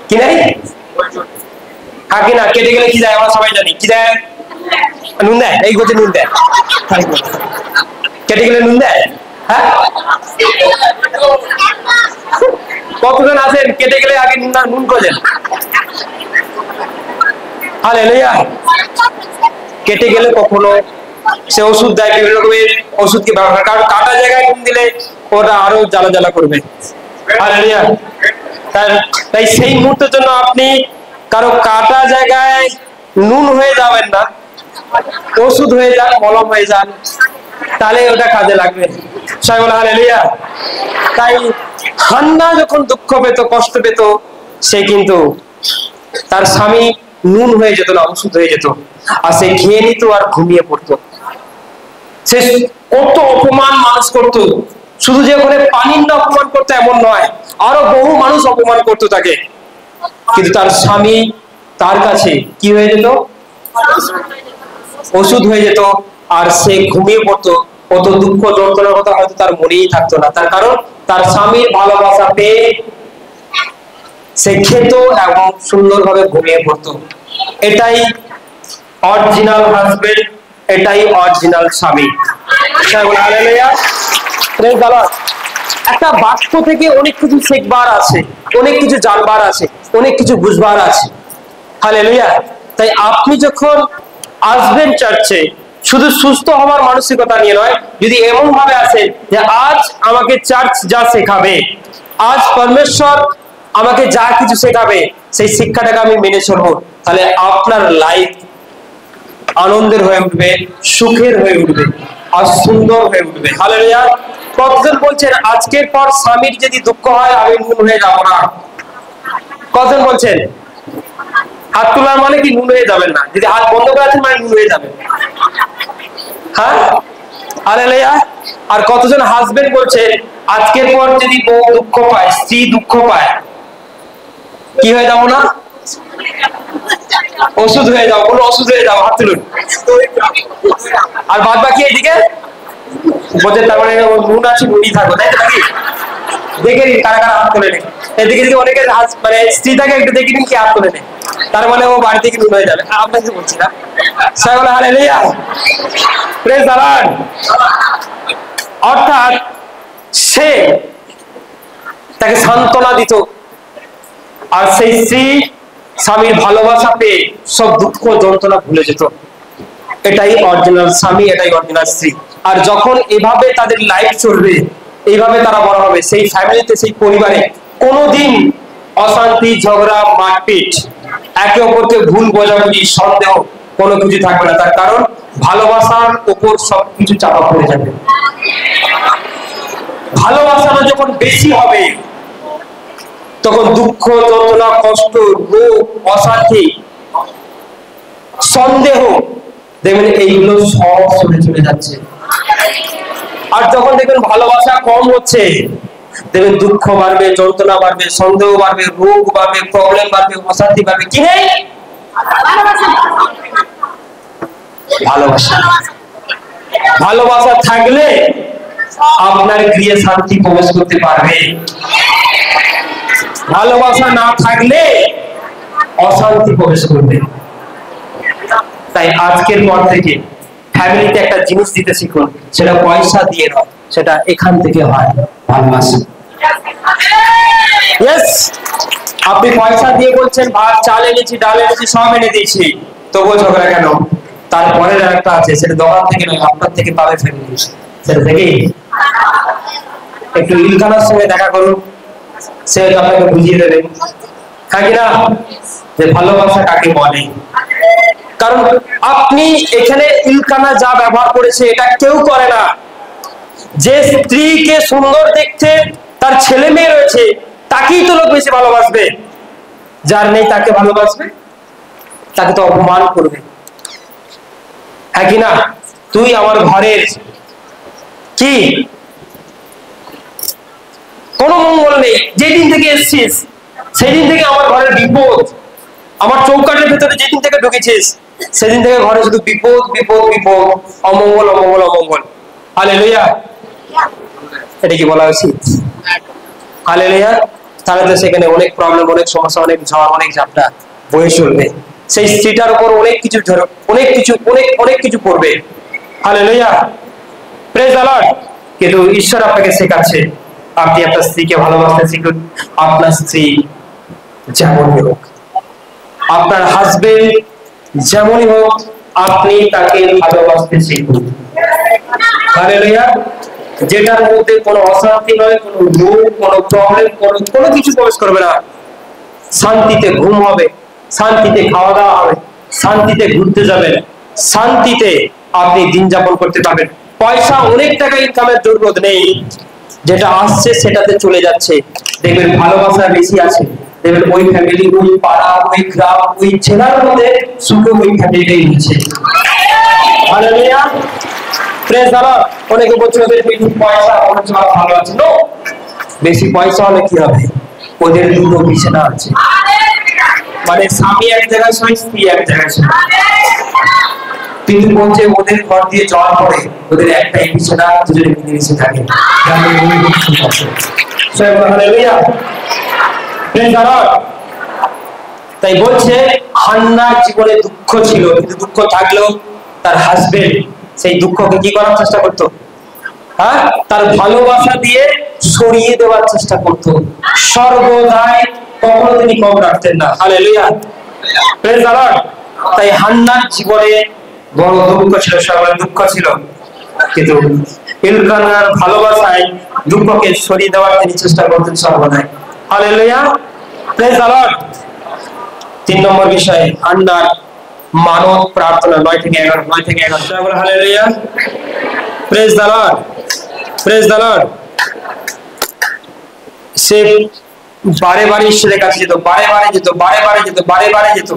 কি নাই? না কেটে গেলে কি যায় আমরা সবাই জানি, কি দেয়? নুন দেয়, এই গতি নুন দেয়, কেটে গেলে নুন দেয়। হ্যাঁ, কতজন আছেন কেটে গেলে আগে নুন খোঁজেন? হালেলুয়া। কেটে গেলে কখনো সে ওষুধ দেয়, বিভিন্ন রকমের ওষুধকে ব্যবহার, কারণ কাটা জায়গায় নুন দিলে ওটা আরো জ্বালা জ্বালা করবে। হালেলুয়া। তাই সেই মুহূর্তের জন্য আপনি কারো কাটা জায়গায় নুন হয়ে যাবেন না, ওষুধ হয়ে যান, মলম হয়ে যান, তাহলে ওটা কাজে লাগবে। সবাই বলে হালেলুয়া। তাই হান্না যখন দুঃখ পেত, কষ্ট পেত, সে কিন্তু তার স্বামী নুন হয়ে যেত না, ওষুধ হয়ে যেত, আর সে খেয়ে নিত আর ঘুমিয়ে পড়তো। সে কত অপমান মানুষ করত, শুধু যে ওখানে পানিটা অপমান করতো এমন নয়, আরো বহু মানুষ অপমান করতো তাকে, কিন্তু তার স্বামী তার কাছে কি হয়ে যেত? ওষুধ হয়ে যেত, আর সে ঘুমিয়ে পড়তো। কত দুঃখ যন্ত্রণার কথা হয়তো তার মনেই থাকতো না, তার কারণ তার স্বামীর ভালোবাসা পেয়ে সে খেত এবং সুন্দরভাবে ঘুমিয়ে পড়তো। এটাই অরিজিনাল হাজবেন্ড, এটাই অরিজিনাল স্বামী। একটা বাক্য থেকে অনেক কিছু শেখবার আছে, অনেক কিছু জানবার আছে, অনেক কিছু বুঝবার আছে। হালেলুয়া। তাই আপনি যখন আসবেন চার্চে, শুধু সুস্থ হওয়ার মানসিকতা নিয়ে নয়, যদি এমন ভাবে আসেন যে আজ আমাকে চার্চ যা শেখাবে, আজ পরমেশ্বর আমাকে যা কিছু শেখাবে, সেই শিক্ষাটাকে আমি মেনে চলবো, তাহলে আপনার লাইফ আনন্দের হয়ে উঠবে, সুখের হয়ে উঠবে, আর সুন্দর হয়ে উঠবে। হালেলুয়া। কতজন বলছেন আজকের পর স্বামীর যদি দুঃখ হয় আমি নুন হয়ে যাব না? কতজন বলছেন? হাত তোলার মানে কি নুন হয়ে যাবেন না? যদি হাত বন্ধ করে আছেন মানে নুন হয়ে যাবেন। হ্যাঁ, হালেলুয়া। আর কতজন হাজবেন্ড বলছে আজকের পর যদি বউ দুঃখ পায়, স্ত্রী দুঃখ পায়, কি হয়ে যাবো না? ওষুধ হয়ে যাও, কোনো ওষুধ হয়ে যাও, হাত তুলুন। আর বাদ বাকি এদিকে বলছে তার মানে নুন আছে, নুনই থাকো, তাই তো নাকি? দেখে নিন কারা কারা হাত তুলে নেই। এদিকে যদি অনেকের মানে স্ত্রী থাকে একটু দেখে নিন কি হাত তুলে নেই, তার মানে ও বাড়ি থেকে নুন হয়ে যাবে। আপনাকে বলছি না, সবাই বলে হালেলুয়া, প্রেজ দ্য লর্ড। অর্থাৎ সে তাকে সান্ত্বনা দিত, আর সেই স্ত্রী স্বামীর ভালোবাসা পেয়ে সব দুঃখ যন্ত্রণা ভুলে যেত। এটাই অরিজিনাল স্বামী, এটাই অরিজিনাল স্ত্রী। আর যখন এভাবে তাদের লাইফ চলবে, এইভাবে তারা বড় হবে, সেই ফ্যামিলিতে, সেই পরিবারে কোনোদিন অশান্তি, ঝগড়া, মারপিট, একে অপরকে ভুল বোঝাবুঝি, সন্দেহ কোনো কিছু থাকবে না। তার কারণ ভালোবাসার উপর সবকিছু চাপা পড়ে যাবে। ভালোবাসাটা যখন বেশি হবে, তখন দুঃখ, যন্ত্রণা, কষ্ট, রোগ, অশান্তি, সন্দেহ, দেখবেন এইগুলো সব সরে চলে যাচ্ছে। আর যখন দেখবেন ভালোবাসা কম হচ্ছে, দেখবেন দুঃখ বাড়বে, যন্ত্রণা বাড়বে, সন্দেহ বাড়বে, রোগ বাড়বে, প্রবলেম বাড়বে, অশান্তি বাড়বে। কি নেই? ভালোবাসা। ভালোবাসা থাকলে আপনার গৃহে শান্তি প্রবেশ করতে পারবে। ভালোবাসা না থাকলে অশান্তি প্রবেশ করবে। তাই আজকের পর থেকে ফ্যামিলিতে একটা জিনিস দিতে শিখুন, সেটা পয়সা দিয়ে নয়, সেটা এখান থেকে হয়, ভালোবাসা। ইয়েস, আপনি পয়সা দিয়ে বলছেন ভাত, চাল এনেছি, ডাল এনেছি, সব এনে দিয়েছি, তবুও ঝগড়া কেন? তারপরে একটা আছে, সেটা দোকান থেকে নয়, আপনার থেকে পাবে ফ্যামিলি। সেটা থেকেই একটু ইলখানার সঙ্গে দেখা করুন, সে আপনাকে বুঝিয়ে দেবে, হ্যাঁ কিনা, যে ভালোবাসা কাকে বলে। কারণ আপনি এখানে ইলখানা যা ব্যবহার করেছে এটা কেউ করে না। যে স্ত্রীকে সুন্দর দেখতে, তার ছেলে মেয়ে রয়েছে, তাকেই তো লোক বেশি ভালোবাসবে। যার নেই তাকে ভালোবাসবে, তাকে তো অপমান করবে, হ্যাঁ কিনা? তুই আমার ঘরের কি কোনো মঙ্গল নেই, যেদিন থেকে এসছিস সেদিন থেকে আমার ঘরের বিপদ, আমার চৌকাঠের ভেতরে যেদিন থেকে ঢুকেছিস সেদিন থেকে ঘরে শুধু বিপদ, বিপদ, বিপদ, অমঙ্গল, অমঙ্গল, অমঙ্গল। হালেলুয়া, এটা কি বলা উচিত? হালেলুয়া। তাহলে তো সেখানে অনেক প্রবলেম, অনেক সমস্যা, অনেক ঝড়, অনেক ঝাপটা বয়ে চলবে। সেই স্ত্রীটার উপর অনেক কিছু অনেক কিছু পড়বে। Hallelujah, praise the Lord. কিন্তু ঈশ্বর আপনাকে শেখাচ্ছে, আপনি আপনার স্ত্রীকে ভালোবাসতে শিখুন। আপনার স্ত্রী যেমনই হোক, আপনার হাজবেন্ড যেমনই হোক, আপনি তাকে ভালোবাসতে শিখুন। হালেলুয়া। যেটার মধ্যে কোনো অশান্তি নয়, কোনো রোগ, কোনো প্রবলেম, কোনো কিছু প্রবেশ করবে না। শান্তিতে ঘুম হবে, শান্তিতে খাওয়া দাওয়া হবে, শান্তিতে ঘুরতে যাবেন, শান্তিতে আপনি দিন যাপন করতে পারবেন। পয়সা অনেক টাকা ইনকামের জরুরত নেই, যেটা আসছে সেটাতে চলে যাচ্ছে। দেখবেন ভালোবাসা বেশি আছে, দেখবেন ওই ফ্যামিলি, ওই পাড়া, ওই গ্রাম, ওই জেলার মধ্যে শুধু ওই ফ্যামিলিটাই রয়েছে। Hallelujah, praise the Lord. অনেকে বলছে ওদের বেশি পয়সা, ওরা ভালো আছে। নো, বেশি পয়সা হলে কি হবে? ওদের দুটো বিছানা আছে, মানে স্বামী এক জায়গায় শোয়, স্ত্রী এক জায়গায় শোয়। কিন্তু বলছে ওদের ঘর দিয়ে জল পড়ে, ওদের একটাই বিছানা, দুজনে মিলেমিশে থাকে। তাই বলছে হান্নার জীবনে দুঃখ ছিল, কিন্তু দুঃখ থাকলেও তার হাজবেন্ড সেই দুঃখকে কি করার চেষ্টা করতো? হ্যাঁ, তার ভালোবাসা দিয়ে সরিয়ে দেওয়ার চেষ্টা করতো। সর্বদাই কখনো তিনি কম রাখতেন না। Hallelujah, praise the Lord. তাই হান্নার জীবনে বড় দুঃখ ছিল, সবার দুঃখ ছিল, কিন্তু এলকানার ভালোবাসায় দুঃখকে সরিয়ে দেওয়ার তিনি চেষ্টা করতেন সর্বদাই। Hallelujah, praise the Lord. 3 number বিষয়, হান্নার মানব প্রার্থনা। 9 থেকে 11। Hallelujah, praise the Lord, praise the Lord. সে বারে বারে ঈশ্বরের কাছে যেত, বারে বারে যেত,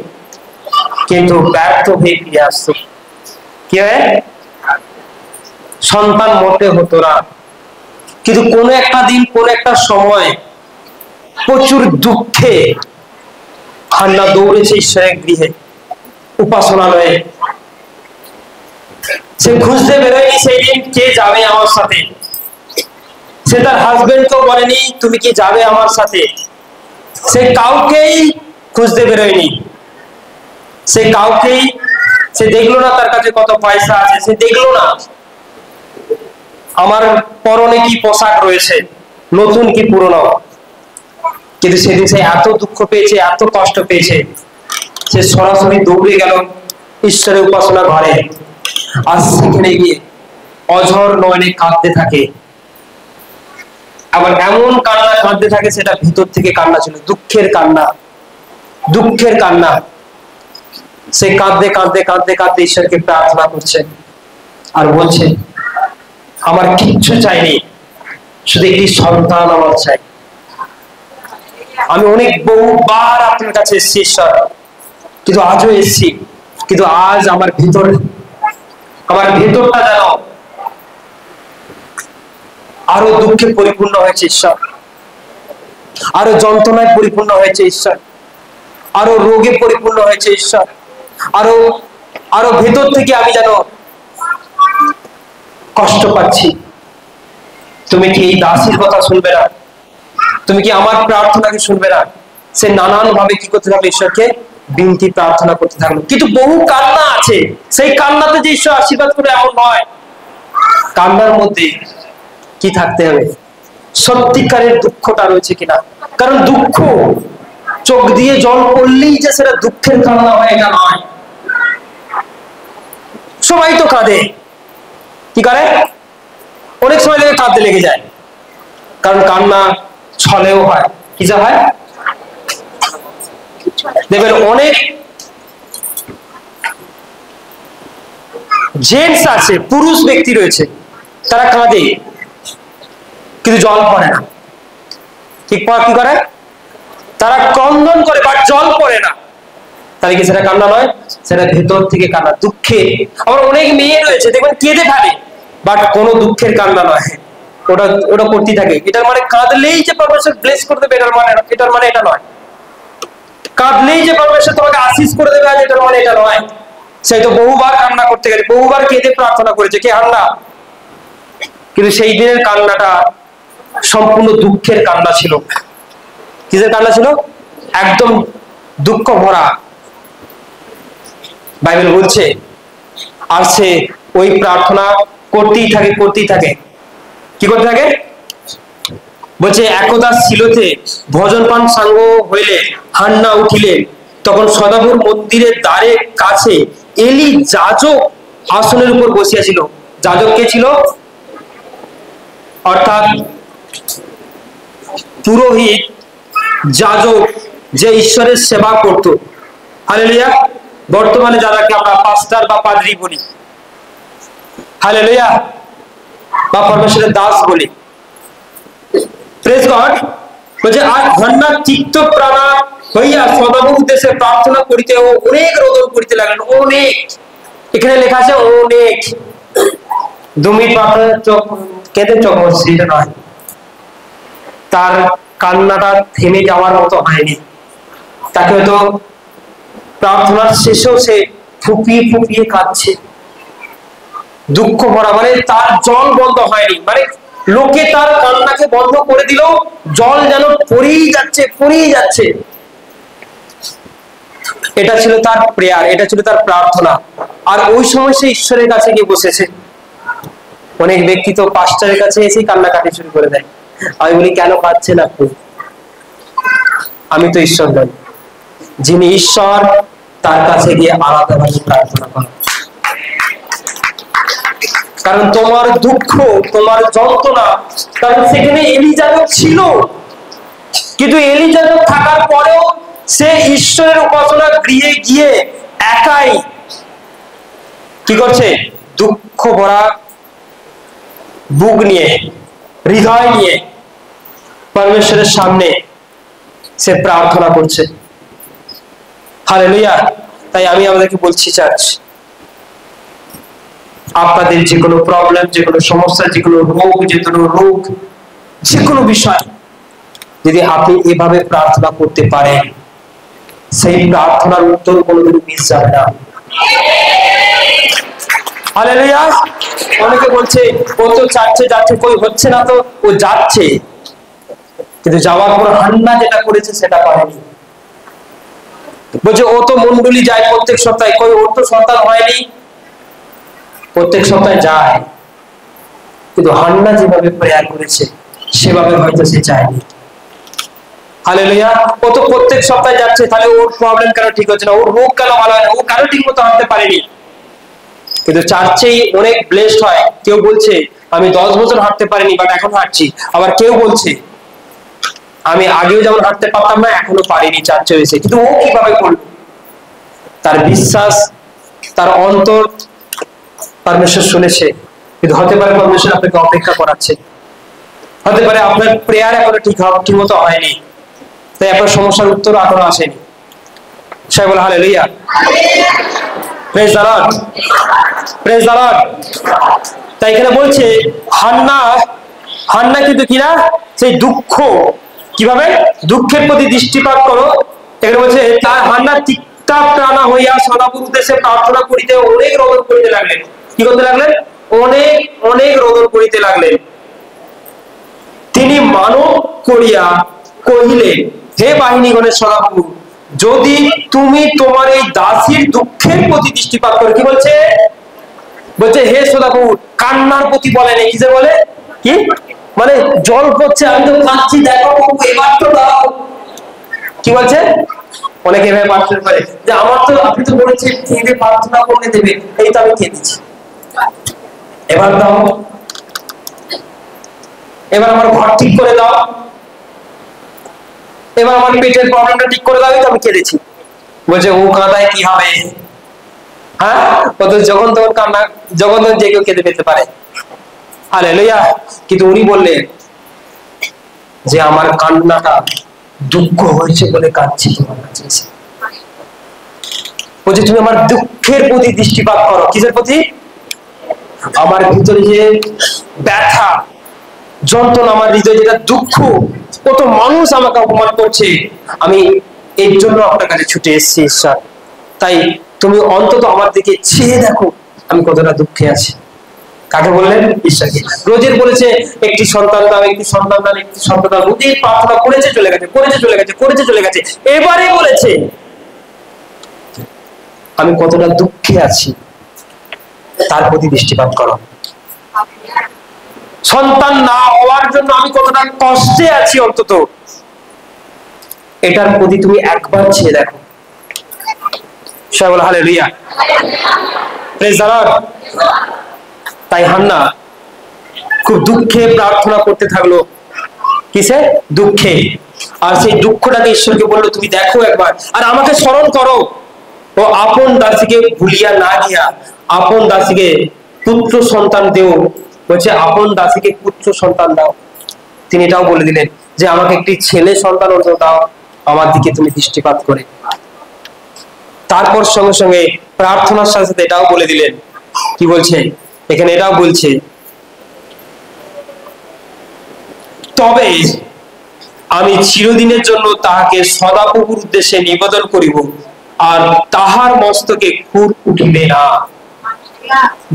কিন্তু ব্যর্থ হয়ে ফিরে আসতো। কি হয়? সন্তান মোটে হতো না। কিন্তু কোন একটা দিন, কোন একটা সময় প্রচুর দুঃখে হান্না দৌড়েছে ঈশ্বরের গৃহে, উপাসনালয়ে। সে খুঁজতে বেরোয়নি সেই দিন কে যাবে আমার সাথে। সে তার হাজবেন্ডকেও বলেনি তুমি কি যাবে আমার সাথে। সে কাউকেই খুঁজতে বেরোয়নি, সে দেখলো না তার কাছে কত পয়সা আছে, সে দেখলো না আমার পরনে কি পোশাক রয়েছে, নতুন কি পুরনো। কিন্তু সেদিন সে এত দুঃখ পেয়েছে, এত কষ্ট পেয়েছে, সে সরাসরি দৌড়ে গেল ঈশ্বরের উপাসনা ঘরে। আর সেখানে গিয়ে অঝর নয়নে কাঁদতে থাকে। আবার এমন কান্না কাঁদতে থাকে, সেটা ভিতর থেকে কান্না ছিল, দুঃখের কান্না। সে কাঁদতে ঈশ্বরকে প্রার্থনা করছে আর বলছে আমার কিচ্ছু চাইনি, শুধু একটি সন্তান আমার চাই। আমি অনেক বহুবার আপনার কাছে এসেছি ঈশ্বর, কিন্তু আজও এসেছি, কিন্তু আজ আমার ভেতরটা যেন আরো দুঃখে পরিপূর্ণ হয়েছে ঈশ্বর, আরো যন্ত্রণায় পরিপূর্ণ হয়েছে ঈশ্বর, আরো রোগে পরিপূর্ণ হয়েছে ঈশ্বর, আরো ভেতর থেকে আমি যেন কষ্ট পাচ্ছি। তুমি কি এই দাসীর কথা শুনবে না? তুমি কি আমার প্রার্থনাকে শুনবে না? সে নানান ভাবে কি করতে থাকলো, ঈশ্বরকে বিনতি প্রার্থনা করতে থাকলো। কিন্তু বহু কান্না আছে, সেই কান্নাতে যে ঈশ্বর আশীর্বাদ করে এমন নয়। কান্নার মধ্যে কি থাকতে হবে? সত্যিকারের দুঃখটা রয়েছে কিনা। কারণ দুঃখ চোখ দিয়ে জল পড়লেই যে সেটা দুঃখের কান্না হয় এটা নয়। সবাই তো কাঁদে, কি করে? অনেক সময় লেগে কাঁদতে লেগে যায়, কারণ কান্না ছলেও হয়। কি যা হয় দেখবেন অনেক জেন্টস আছে, পুরুষ ব্যক্তি রয়েছে, তারা কাঁদে কিন্তু জল পড়ে না। ঠিক কি করে? তারা ক্রন্দন করে বাট জল পড়ে না। তাহলে কি সেটা কান্না নয়? সেটা ভেতর থেকে কান্না, দুঃখে। আবার অনেক মেয়ে রয়েছে দেখবেন কেঁদে ফেলে, বাট কোনো দুঃখের কান্না নয়, ওটা করতে থাকে। এটার মানে কাঁদলেই যে পরমেশ্বর ব্লেস করে দেবে এটার মানে এটা নয়। কাঁদলেই যে পরমেশ্বর তোমাকে আশীষ করে দেবে আজ এটার মানে এটা নয়। সেই তো বহুবার কান্না করতে গেছে, বহুবার কেঁদে প্রার্থনা করেছে। কে? হান্না। কিন্তু সেই দিনের কান্নাটা সম্পূর্ণ দুঃখের কান্না ছিল। কিসের কান্না ছিল? একদম দুঃখ ভরা। বাইবেল বলছে আর সে ওই প্রার্থনা করতেই থাকে। কি করতে থাকে? বলছে একদা শিলোতে ভজন পান সাঙ্গ হইলে হান্না উঠিলেন, তখন সদাগর মন্দিরের দ্বারের কাছে এলি যাজক আসনের উপর বসিয়াছিল। যাজক কে ছিল? অর্থাৎ পুরোহিত, যাজক, যে ঈশ্বরের সেবা করত। হালেলুয়া। বর্তমানে যাদেরকে আমরা পাস্টার বা পাদ্রী বলি, হালেলুয়া, বা পরমেশ্বরের দাস বলি। Praise God. বলছে আর হান্না চিত্ত প্রাণা হইয়া সদাগর উদ্দেশ্যে প্রার্থনা করিতে ও অনেক রোদন করিতে লাগলেন। অনেক, এখানে লেখা আছে অনেক। 2 মিনিট প্রার্থনা চোখ কেঁদে চোখ বসছে, এটা নয়। তার কান্নাটা থেমে যাওয়ার মতো হয়নি। তাকে হয়তো প্রার্থনার শেষেও সে ফুপিয়ে কাঁদছে, দুঃখ ভরা। মানে তার জল বন্ধ হয়নি, মানে লোকে তার কান্নাকে বন্ধ করে দিল, জল যেন পড়েই যাচ্ছে। এটা ছিল তার প্রেয়ার, এটা ছিল তার প্রার্থনা। আর ওই সময় সে ঈশ্বরের কাছে গিয়ে বসেছে। অনেক ব্যক্তি তো পাস্টারের কাছে এসেই কান্নাকাটি শুরু করে দেয়। আমি বলি, কেন কাঁদছেন আপনি? আমি তো ঈশ্বর নই। যিনি ঈশ্বর তার কাছে গিয়ে আলাদাভাবে প্রার্থনা করো। কারণ তোমার দুঃখ, তোমার যন্ত্রণা, কারণ সেখানে এলিজাবেথ ছিল, কিন্তু এলিজাবেথ থাকার পরেও সে ঈশ্বরের উপাসনা গৃহে গিয়ে একাই কি করছে? দুঃখ ভরা বুক নিয়ে, হৃদয় নিয়ে পরমেশ্বরের সামনে সে প্রার্থনা করছে। হালেলুয়া। তাই আমি আমাদেরকে বলছি চার্চ, আপনাদের যে কোনো প্রবলেম, যে কোনো সমস্যা, যে কোনো রোগ, যে কোনো বিষয় যদি আপনি এভাবে প্রার্থনা করতে পারেন, সেই প্রার্থনার উত্তর কোনোদিন মিস যাবে না। হালেলুয়া। অনেকে বলছে ও তো যাচ্ছে, কই হচ্ছে না তো, ও যাচ্ছে। কিন্তু যাওয়ার পর হান্না যেটা করেছে সেটা করেনি। বলছে ও তো মন্ডলী যায় প্রত্যেক সপ্তাহে, কই ওর তো সন্তান হয়নি। প্রত্যেক সপ্তাহে যায়, কিন্তু হান্না যেভাবে প্রেয়ার করেছে সেভাবে হয়তো সে চায়নি। হালেলুয়া। ও তো প্রত্যেক সপ্তাহে যাচ্ছে, তাহলে ওর প্রবলেম কেন ঠিক হচ্ছে না, ওর রোগ কেন ভালো হয় না, ও কেন ঠিক মতো হাঁটতে পারেনি। কিন্তু চার্চেই অনেক ব্লেসড হয়। কেউ বলছে আমি 10 বছর হাঁটতে পারিনি, বাট এখন হাঁটছি। আবার কেউ বলছে আমি আগেও যেমন হাঁটতে পারতাম না, এখনো পারিনি চার্চে এসে। কিন্তু ও কিভাবে করলো? তার বিশ্বাস, তার অন্তর পরমেশ্বর শুনেছে। কিন্তু হতে পারে পরমেশ্বর আপনাকে অপেক্ষা করাচ্ছে, হতে পারে আপনার প্রেয়ার এখনো ঠিক মতো হয়নি, তাই আপনার সমস্যার উত্তর এখনো আসেনি। সবাই বলে hallelujah. Praise the Lord, praise the Lord. তাই এখানে বলছে হান্না কিন্তু কিনা সেই দুঃখ, কিভাবে দুঃখের প্রতি দৃষ্টিপাত করো। এখানে বলছে তার হান্না চিত্তা প্রাণা হইয়া সদাগর উদ্দেশ্যে প্রার্থনা করিতে অনেক রোদন করিতে লাগলেন। কি করতে লাগলেন? অনেক রোদন করিতে লাগলেন। তিনি মানব করিয়া কহিলেন, হে বাহিনীগণের সদাপ্রভু, যদি তুমি তোমার এই দাসীর দুঃখের প্রতি দৃষ্টিপাত করো। কি বলছে? বলছে হে সদাপ্রভু, কান্নার প্রতি বলে নেই, কিসে বলে? কি মানে জল পড়ছে, আমি তো কাঁদছি, দেখো এবার তো দাও। কি বলছে? অনেকে এভাবে প্রার্থনা করে যে আমার তো, আপনি তো বলেছেন কেঁদে প্রার্থনা করলে দেবে, এই তো আমি কেঁদেছি, এবার দাও, এবার আমার ঘর ঠিক করে দাও, এবার আমার পেটের প্রবলেমটা ঠিক করে দাও, এই তো আমি কেঁদেছি। বলছে ও কাঁদায় কি হবে? হ্যাঁ, কত যখন তখন কান্না, যখন তখন যে কেউ কেঁদে পেতে পারে। হালেলুয়া। কিন্তু উনি বললেন যে আমার কান্নাটা দুঃখ হয়েছে বলে কাঁদছি তোমার কাছে এসে। বলছে তুমি আমার দুঃখের প্রতি দৃষ্টিপাত করো। কিসের প্রতি? আমার ভিতরে যে ব্যথা, যন্ত্রণা, আমার হৃদয়ে যেটা দুঃখ, কত মানুষ আমাকে অপমান করছে, আমি এর জন্য আপনার কাছে ছুটে এসেছি ঈশ্বর। তাই তুমি অন্তত আমার দিকে চেয়ে দেখো আমি কতটা দুঃখে আছি। কাকে বললেন? ঈশ্বরকে। রোজের বলেছে একটি সন্তান দাও, একটি সন্তান দাও, একটি সন্তান দাও, রোজের প্রার্থনা করেছে চলে গেছে, করেছে চলে গেছে, করেছে চলে গেছে। এবারে বলেছে আমি কতটা দুঃখে আছি তার প্রতি দৃষ্টিপাত করো। সন্তান না হওয়ার জন্য আমি কতটা কষ্টে আছি অন্তত এটার প্রতি তুমি একবার চেয়ে দেখো। সবাই বলো হালেলুয়া, প্রেজ দ্য লর্ড। তাই হান্না খুব দুঃখে প্রার্থনা করতে থাকলো। কিসে? দুঃখে। আর সেই দুঃখটাকে ঈশ্বরকে বললো তুমি দেখো একবার, আর আমাকে স্মরণ করো। ও আপন দাসীকে ভুলিয়া না গিয়া আপন দাসীকে পুত্র সন্তান দেও। বলছে আপন দাসীকে পুত্র সন্তান দাও। তিনি এটাও বলে দিলেন যে আমাকে একটি ছেলে সন্তান অন্তত দাও, আমার দিকে তুমি দৃষ্টিপাত করে। তারপর সঙ্গে সঙ্গে প্রার্থনার সাথে সাথে এটাও বলে দিলেন, কি বলছে এখানে? এটাও বলছে তবে আমি চিরদিনের জন্য তাহাকে সদাপ্রভুর উদ্দেশ্যে নিবেদন করিব, আর তাহার মস্তকে খুর উঠিবে না।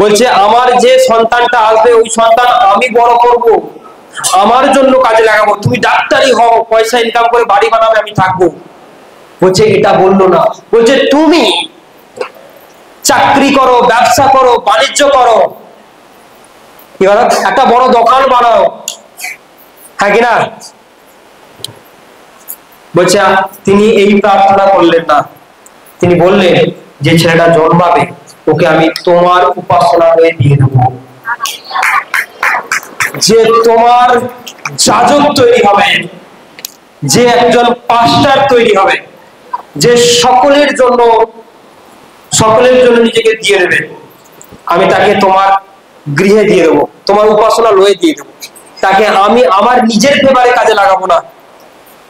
বলছে আমার যে সন্তানটা আসবে ওই সন্তান আমি বড় করব, আমার জন্য কাজে লাগাবো। তুমি ডাক্তারই হও, পয়সা ইনকাম করে বাড়ি বানাবে, আমি থাকবো। বলছে এটা বললো না, বলছে তুমি চাকরি করো, ব্যবসা করো, বাণিজ্য করো, একটা বড় দোকান বানাও, হ্যাঁ কিনা? বলছে তিনি এই প্রার্থনা করলেন না, তিনি বললেন যে ছেলেটা জন্মাবে ওকে আমি তোমার উপাসনা হয়ে দিয়ে দেবো, যে তোমার যাজক তৈরি হবে, যে একজন পাস্টার তৈরি হবে, যে সকলের জন্য নিজেকে দিয়ে দেবে, আমি তাকে তোমার গৃহে দিয়ে দেবো, তোমার উপাসনা লয়ে দিয়ে দেবো। তাকে আমি আমার নিজের ফেভারে কাজে লাগাবো না,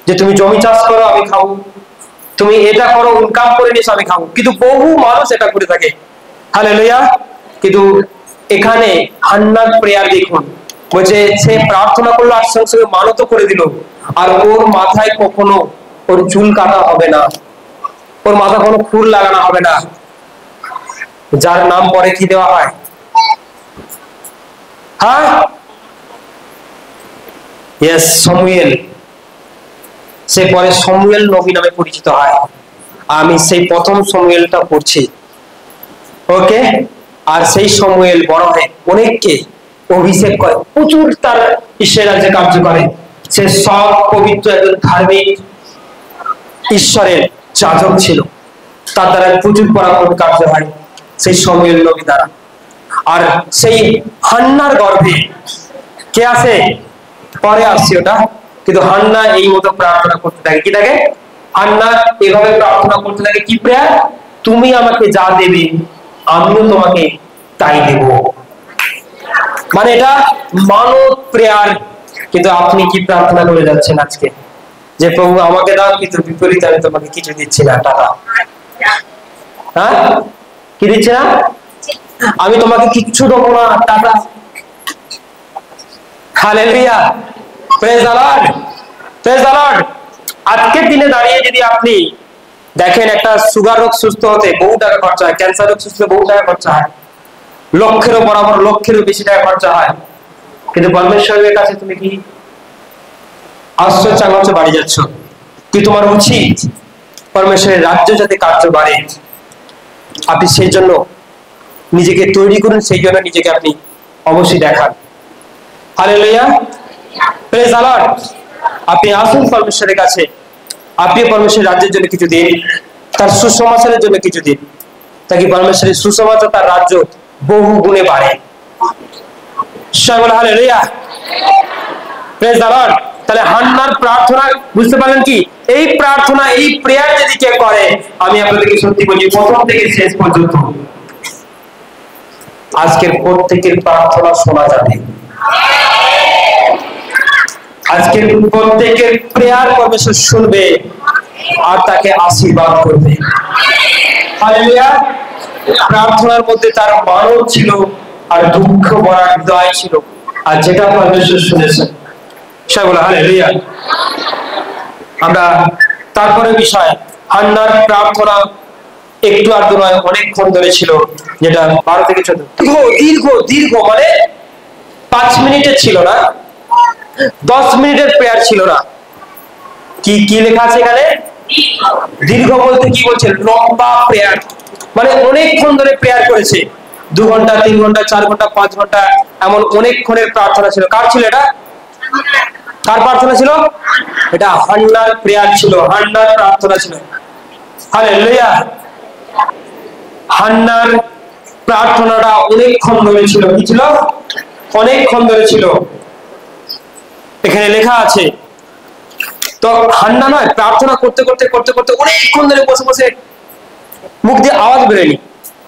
যে তুমি জমি চাষ করো আমি খাবো, তুমি এটা করো ইনকাম করে নিস আমি খাবো। কিন্তু বহু মানুষ এটা করে থাকে, হালেলুয়া। কিন্তু এখানে হান্নার প্রেয়ার দেখুন, বলছে সে প্রার্থনা করলো আর সঙ্গে সঙ্গে মানত করে দিল, আর ওর মাথায় কখনো ওর চুল কাটা হবে না, ওর মাথা কোনো ফুল লাগানো হবে না। যার নাম পরে কি দেওয়া হয়? হ্যাঁ, ইয়েস, সমুয়েল। সে পরে সমুয়েল নবী নামে পরিচিত হয়। আমি সেই প্রথম সমুয়েলটা পড়ছি, ওকে। আর সেই সমুয়েল বড় হয়ে অনেককে অভিষেক করে, প্রচুর তার ঈশ্বরের রাজ্যে কার্য করে। সে সব পবিত্র একজন ধার্মিক ঈশ্বরের যাজক ছিল, তার দ্বারা প্রচুর পরাক্রম কার্য হয় সেই সমুয়েল নবী দ্বারা। আর সেই হান্নার গর্ভে কে আসে? পরে আসছে ওটা। কিন্তু হান্না এই মতো প্রার্থনা করতে থাকে, কি থাকে? হান্না এভাবে প্রার্থনা করতে থাকে, কি প্রেয়ার? তুমি আমাকে যা দেবে আমিও তোমাকে তাই দেব। মানে এটা মানব প্রেয়ার। কিন্তু আপনি কি প্রার্থনা করে যাচ্ছেন আজকে? যে প্রভু আমাকে দাও, কিন্তু বিপরীত আমি তোমাকে কিছু দিচ্ছি না, টাকা। হ্যাঁ, কি দিচ্ছে না? আমি তোমাকে কিচ্ছু দেবো না, টাকা। Hallelujah, praise the Lord, praise the Lord. আজকের দিনে দাঁড়িয়ে যদি আপনি দেখেন, একটা সুগার রোগ সুস্থ হতে বহু টাকা খরচা হয়, ক্যান্সার রোগ সুস্থ বহু টাকা খরচা হয়, লক্ষেরও বরাবর লক্ষেরও বেশি টাকা খরচা হয়। কিন্তু পরমেশ্বরের কাছে তুমি কি আসছো, চাঙাচ্ছ, বাড়ি যাচ্ছ? কি তোমার উচিত পরমেশ্বরের রাজ্য যাতে কার্য বাড়ে, আপনি সেই জন্য নিজেকে তৈরি করুন, সেই জন্য নিজেকে আপনি অবশ্যই দেখান। Hallelujah, praise the Lord. আপনি আসুন পরমেশ্বরের কাছে, আপনি পরমেশ্বরের রাজ্যের জন্য কিছু দিন, তার সুসমাচারের জন্য কিছু দিন, তাকে পরমেশ্বরের সুসমাচার তার রাজ্য বহু গুণে বাড়ে। সবাই বলে হালেলুয়া, প্রেজ দ্য লর্ড। তাহলে হান্নার প্রার্থনা বুঝতে পারলেন কি? এই প্রার্থনা, এই প্রেয়ার যদি কেউ করে, আমি আপনাদেরকে সত্যি বলছি, প্রথম থেকে শেষ পর্যন্ত আজকের প্রত্যেকের প্রার্থনা শোনা যাবে। আজকের প্রত্যেকের প্রেয়ার পরমেশ্বর শুনবে আর তাকে আশীর্বাদ করবে। হালেলুয়া। প্রার্থনার মধ্যে তার মানব ছিল আর দুঃখ ভরা হৃদয় ছিল, আর যেটা পরমেশ্বর শুনেছেন। সবাই বলে হালেলুয়া। আমরা তারপরে বিষয় হান্নার প্রার্থনা একটু আর নয়, অনেকক্ষণ ধরে ছিল, যেটা 12 থেকে 14 দীর্ঘ দীর্ঘ মানে 5 মিনিটের ছিল না, 10 মিনিটের প্রেয়ার ছিল না। কি কি লেখা আছে এখানে? দীর্ঘ বলতে কি বলছে? লম্বা প্রেয়ার, মানে অনেকক্ষণ ধরে প্রেয়ার করেছে। 2 ঘন্টা, 3 ঘন্টা, 4 ঘন্টা, 5 ঘন্টা, এমন অনেকক্ষণের প্রার্থনা ছিল। কার ছিল এটা? কার প্রার্থনা ছিল? এটা হান্নার প্রেয়ার ছিল, হান্নার প্রার্থনা ছিল। হালেলুয়া। হান্নার প্রার্থনাটা অনেকক্ষণ ধরে ছিল। কি ছিল? অনেকক্ষণ ধরে ছিল। এখানে লেখা আছে। তো হান্না নয়, প্রার্থনা করতে করতে করতে করতে অনেকক্ষণ ধরে বসে বসে মুখ দিয়ে আওয়াজ বেরোয়নি,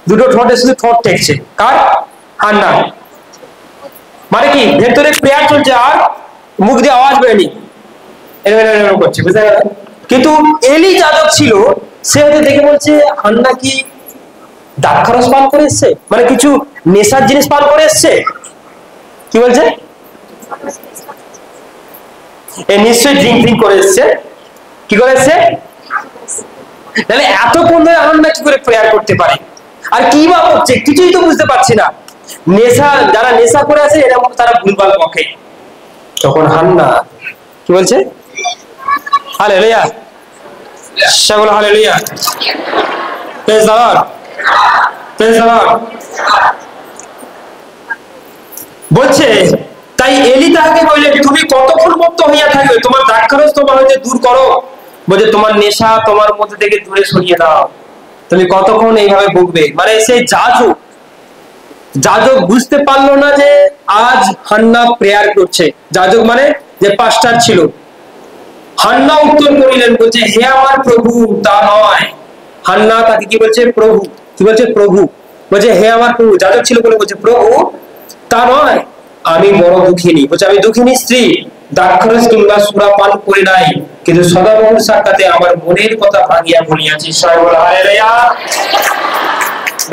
দুটো ঠোঁটে শুধু ঠোঁট ঠেকছে। কার? হান্না। মানে কি, ভেতরে প্রেয়ার চলছে আর মুখ দিয়ে আওয়াজ বেরোয়নি, এরকম করছে, বুঝতে গেল? কিন্তু এলি যাজক ছিল, সে হয়তো দেখে বলছে হান্না কি দ্রাক্ষারস পান করে এসছে, মানে কিছু নেশার জিনিস পান করে এসছে। কি বলছে? এ নিশ্চয়ই ড্রিঙ্ক করে এসছে। কি করে এসছে? তাহলে এতক্ষণ ধরে হান্না কি করে প্রেয়ার করতে পারে? আর কি বা করছে কিছুই তো বুঝতে পারছি না। নেশা, যারা নেশা করে আছে এরা তারা ভুলভাল পক্ষে। তখন হান্না কি বলছে? হালেলুয়া, সকল hallelujah, praise the Lord, praise the Lord. বলছে, তাই এলি তাহাকে বললেন, তুমি কতক্ষণ মুক্ত হইয়া থাকবে? তোমার দ্রাক্ষারস তোমার হইতে দূর করো। বলছে, তোমার নেশা তোমার মধ্যে থেকে দূরে সরিয়ে দাও। তুমি কতক্ষণ এইভাবে ভুগবে? মানে সেই যাজক বুঝতে পারলো না যে আজ হান্না প্রেয়ার করছে। যাজক মানে যে পাস্টার ছিল। হান্না উত্তর করিলেন, বলছে, হে আমার প্রভু, তা নয়। হান্না তাকে কি বলছে? প্রভু। কি বলছে? প্রভু। বলছে, হে আমার প্রভু। যাজক ছিল বলে বলছে, প্রভু, তা নয়, আমি বড় দুঃখিনী। বলছে, আমি দুঃখিনী স্ত্রী, দ্রাক্ষারস কিংবা সুরা পান করি নাই, কিন্তু সদাপ্রভুর সাক্ষাতে আমার মনের কথা ভাঙিয়া বলিয়াছি। হালেলুয়া।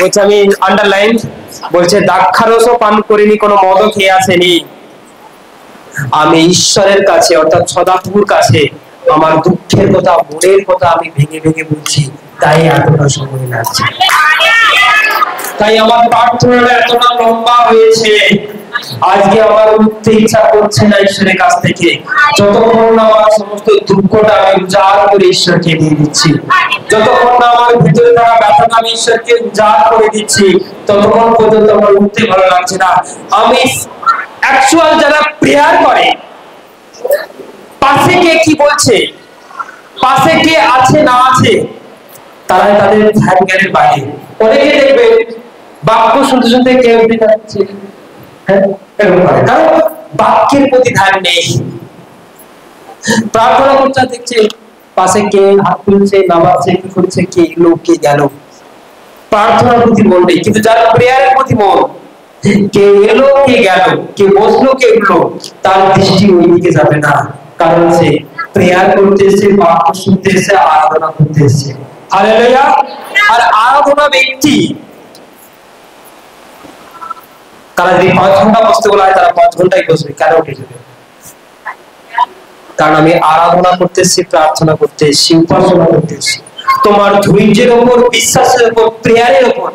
বলছে, আমি আন্ডারলাইন, বলছে দ্রাক্ষারসও পান করিনি, কোনো মদও খেয়ে আসেনি। আমি ঈশ্বরের কাছে অর্থাৎ সদাপ্রভুর কাছে আমার দুঃখের কথা, মনের কথা আমি ভেঙে ভেঙে বলছি, তাই এতটা সময় লাগছে, তাই আমার প্রার্থনাটা এতটা লম্বা হয়েছে। আজকে আমার উঠতে ইচ্ছা করছে না ঈশ্বরের কাছ থেকে, যতক্ষণ না আমার সমস্ত দুঃখটা আমি উজাড় করে ঈশ্বরকে দিয়ে দিচ্ছি, যতক্ষণ না আমার ভিতরে থাকা ব্যথাটা আমি ঈশ্বরকে উজাড় করে দিচ্ছি, ততক্ষণ পর্যন্ত আমার উঠতে ভালো লাগছে না। আমি অ্যাকচুয়াল যারা প্রেয়ার করে, পাশে কে কি বলছে, পাশে কে আছে না আছে, তারা তাদের ধ্যান জ্ঞানের বাইরে। অনেকে দেখবে বাক্য শুনতে শুনতে কে উঠে যাচ্ছে, এরকম করে, কারণ বাক্যের প্রতি ধ্যান নেই। প্রার্থনা করতে দেখছে পাশে কে হাত তুলছে, নামাচ্ছে, কি করছে, কে এলো কে গেল, প্রার্থনার প্রতি মন নেই। কিন্তু যার প্রেয়ারের প্রতি মন, কে এলো কে গেল, কে বসলো কে উঠলো, তার দৃষ্টি ওই দিকে যাবে না, কারণ সে প্রেয়ার করতে এসেছে, বাক্য শুনতে এসেছে, আরাধনা করতে এসেছে। হালেলুয়া। আর আরাধনা ব্যক্তি, তারা যদি 5 ঘন্টা বসতে বলা হয়, তারা 5 ঘন্টাই বসবে। কেন উঠে যাবে? কারণ আমি আরাধনা করতে এসেছি, প্রার্থনা করতে এসেছি, উপাসনা করতে এসেছি। তোমার ধৈর্যের উপর, বিশ্বাসের উপর, প্রেয়ারের উপর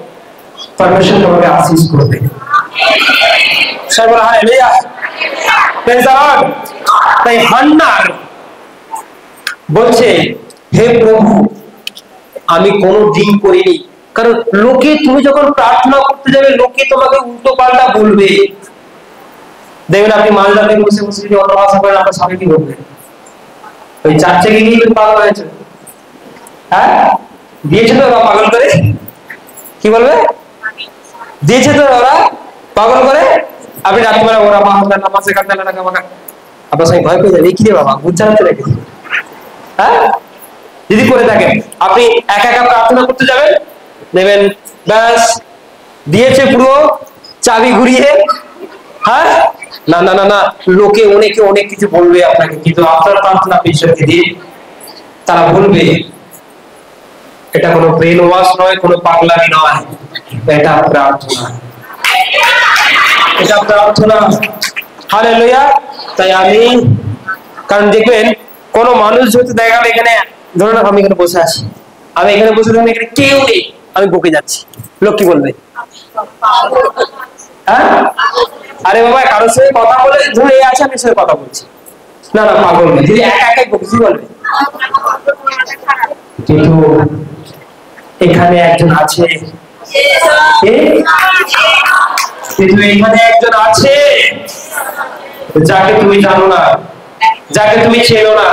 পরমেশ্বর তোমাকে আশীষ করবে। Hallelujah, praise the Lord. তাই হান্নার বলছে, হে প্রভু, আমি কোনো ড্রিঙ্ক করিনি। কারণ লোকে, তুমি যখন প্রার্থনা করতে যাবে, লোকে তোমাকে উল্টো পাল্টা বলবে। দেখবেন আপনি মাঝরাতে বসে বসে যদি অন্য ভাষা করেন, আপনার স্বামী কি বলবে? ওই চারটে গিয়ে তুমি পাগল হয়েছে, হ্যাঁ দিয়েছে তো ওরা পাগল করে, কি বলবে? দিয়েছে তো ওরা পাগল করে। আপনি রাত্রিবেলা ওরা নামাজে কাটতে না, আপনার সঙ্গে ভয় পেয়ে যাবে, কি রে বাবা ভূত চালাতে রেখেছে, হ্যাঁ? যদি করে থাকেন, আপনি একা একা প্রার্থনা করতে যাবেন, নেবেন ব্যাস দিয়েছে পুরো চাবি ঘুরিয়ে, হ্যাঁ? না না না না, লোকে অনেকে অনেক কিছু বলবে আপনাকে, কিন্তু আপনার প্রার্থনা ঈশ্বরকে দিয়ে তারা বলবে। এটা কোনো ব্রেন ওয়াশ নয়, কোনো পাগলামি নয়, এটা প্রার্থনা, এটা প্রার্থনা। হালেলুয়া। তাই আমি, কারণ দেখবেন কোন মানুষ যদি দেখা গেল এখানে, ধরুন আমি এখানে বসে আছি, আমি এখানে বসে থাকলে এখানে কেউ নেই, আমি বকে যাচ্ছি, লোক কি বলবে? হ্যাঁ, আরে বাবা কারোর সঙ্গে কথা বলে ধরে এই আছে, আমি সঙ্গে কথা বলছি, না না পাগল না, যদি একা একাই বকে কি বলবে? কিন্তু এখানে একজন আছে, কিন্তু এখানে একজন আছে যাকে তুমি জানো না, যাকে তুমি চেনো না,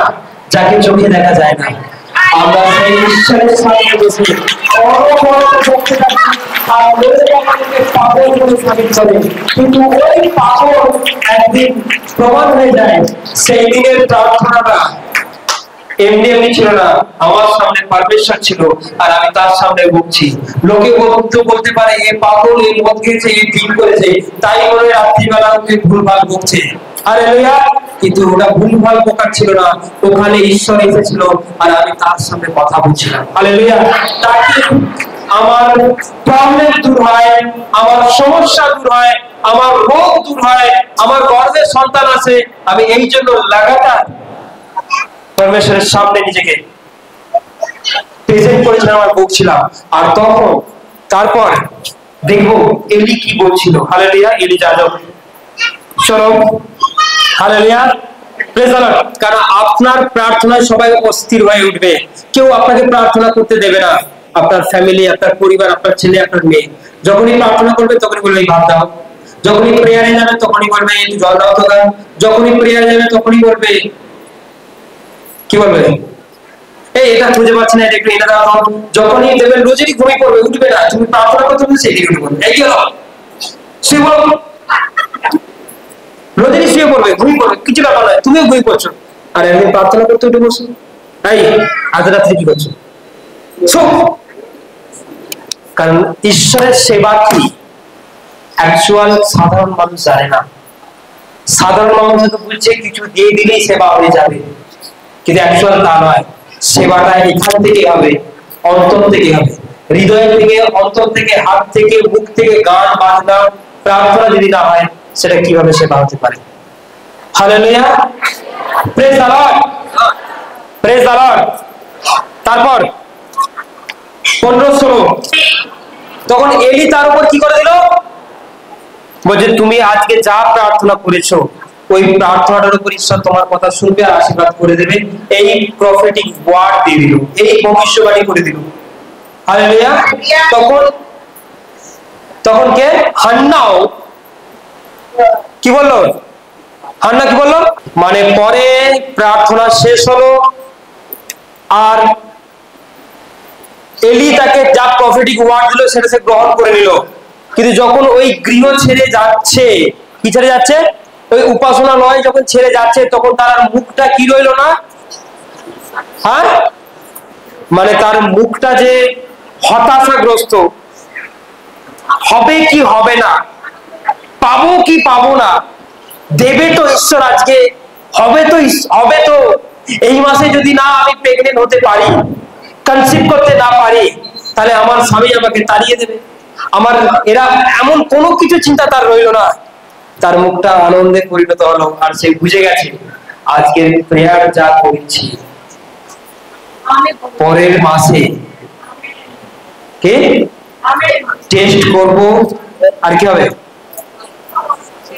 যাকে চোখে দেখা যায় না। আমরা সেই ঈশ্বরের সামনে বসে পাগল বলে সাবিত করে, কিন্তু ওই পাগল একদিন প্রমাণ হয়ে যায়। সেই দিনের প্রার্থনাটা এমনি এমনি ছিল না, আমার সামনে পারমেশ্বর ছিল আর আমি তার সামনে বকছি। লোকে বলতে পারে এ পাগল, এ মদ খেয়েছে, এ ঠিক করেছে, তাই বলে রাত্রিবেলা ওকে ভুলভাল বকছে। হালেলুয়া। কিন্তু ওটা ভুলভাল বকার ছিল না, ওখানে ঈশ্বর এসেছিল আর আমি তার সামনে কথা বলছিলাম। হালেলুয়া। তাকে আমার প্রবলেম দূর হয়, আমার সমস্যা দূর হয়, আমার রোগ দূর হয়, আমার গর্ভে সন্তান আছে, আমি এই জন্য লাগাতার পরমেশ্বরের সামনে নিজেকে প্রেজেন্ট করেছিলাম আর বকছিলাম। আর তখন তারপর দেখবো এলি কি বলছিল। হালেলুয়া। এলি যাজক, শোনো, হালেলুয়া, প্রেজ দ্য লর্ড। কারণ আপনার প্রার্থনায় সবাই অস্থির হয়ে উঠবে, কেউ আপনাকে প্রার্থনা করতে দেবে না। আপনার ফ্যামিলি, আপনার পরিবার, আপনার ছেলে, আপনার মেয়ে যখনই প্রার্থনা করবে তখনই বলবে ভাত দাও, যখনই প্রেয়ারে যাবে তখনই বলবে একটু জল দাও তো দাও, যখনই প্রেয়ারে যাবে তখনই বলবে কি বলবে, এই এটা খুঁজে পাচ্ছি না, এটা একটু এটা দাও। যখনই দেবেন রোজেরই ঘুমিয়ে পড়বে, উঠবে না, তুমি প্রার্থনা করতে বলবে সেই দিকে উঠবে, এই কি হলো সে বল, রোজেরই শুয়ে পড়বে, ঘুমিয়ে পড়বে, কিছু ব্যাপার নয়, তুমিও ঘুমিয়ে পড়ছো আর আমি প্রার্থনা করতে উঠে বসো। এই আজ রাত্রে কি করছো? কারণ ঈশ্বরের সেবা কি অ্যাকচুয়াল সাধারণ মানুষ জানে না। সাধারণ মানুষ তো বলছে কিছু দিয়ে দিলেই সেবা হয়ে যাবে, কিন্তু অ্যাকচুয়াল তা নয়। সেবাটা এখান থেকে হবে, অন্তর থেকে হবে, হৃদয় থেকে, অন্তর থেকে, হাত থেকে, মুখ থেকে, গান বাজনা, প্রার্থনা যদি না হয় সেটা কিভাবে সেবা হতে পারে? Hallelujah, praise the Lord, praise the Lord. তারপর 15-16 তখন এলি তার উপর কি করে দিল? বলছে তুমি আজকে যা প্রার্থনা করেছো ওই প্রার্থনাটার উপর ঈশ্বর তোমার কথা শুনবে আর আশীর্বাদ করে দেবে। এই প্রফেটিক ওয়ার্ড দিয়ে দিল, এই ভবিষ্যবাণী করে দিল। হালেলুয়া। তখন কে? হান্নাও কি বললো? হান্না কি বললো? মানে পরে প্রার্থনা শেষ হলো আর এলি তাকে যা প্রফেটিক ওয়ার্ড দিল সেটা সে গ্রহণ করে নিল। কিন্তু যখন ওই গৃহ ছেড়ে যাচ্ছে, কি ছেড়ে যাচ্ছে? ওই উপাসনালয় যখন ছেড়ে যাচ্ছে তখন তার মুখটা কি রইল না? হ্যাঁ, মানে তার মুখটা যে হতাশাগ্রস্ত, হবে কি হবে না, পাবো কি পাবো না, দেবে তো ঈশ্বর আজকে, হবে তো হবে তো, এই মাসে যদি না আমি প্রেগনেন্ট হতে পারি, কনসিভ করতে না পারি, তাহলে আমার স্বামী আমাকে তাড়িয়ে দেবে, আমার এরা এমন কোনো কিছু চিন্তা তার রইল না। তার মুখটা আনন্দে পরিণত হলো আর সে বুঝে গেছে আজকের প্রেয়ার যা করছি পরের মাসে কে টেস্ট করব আর কি হবে,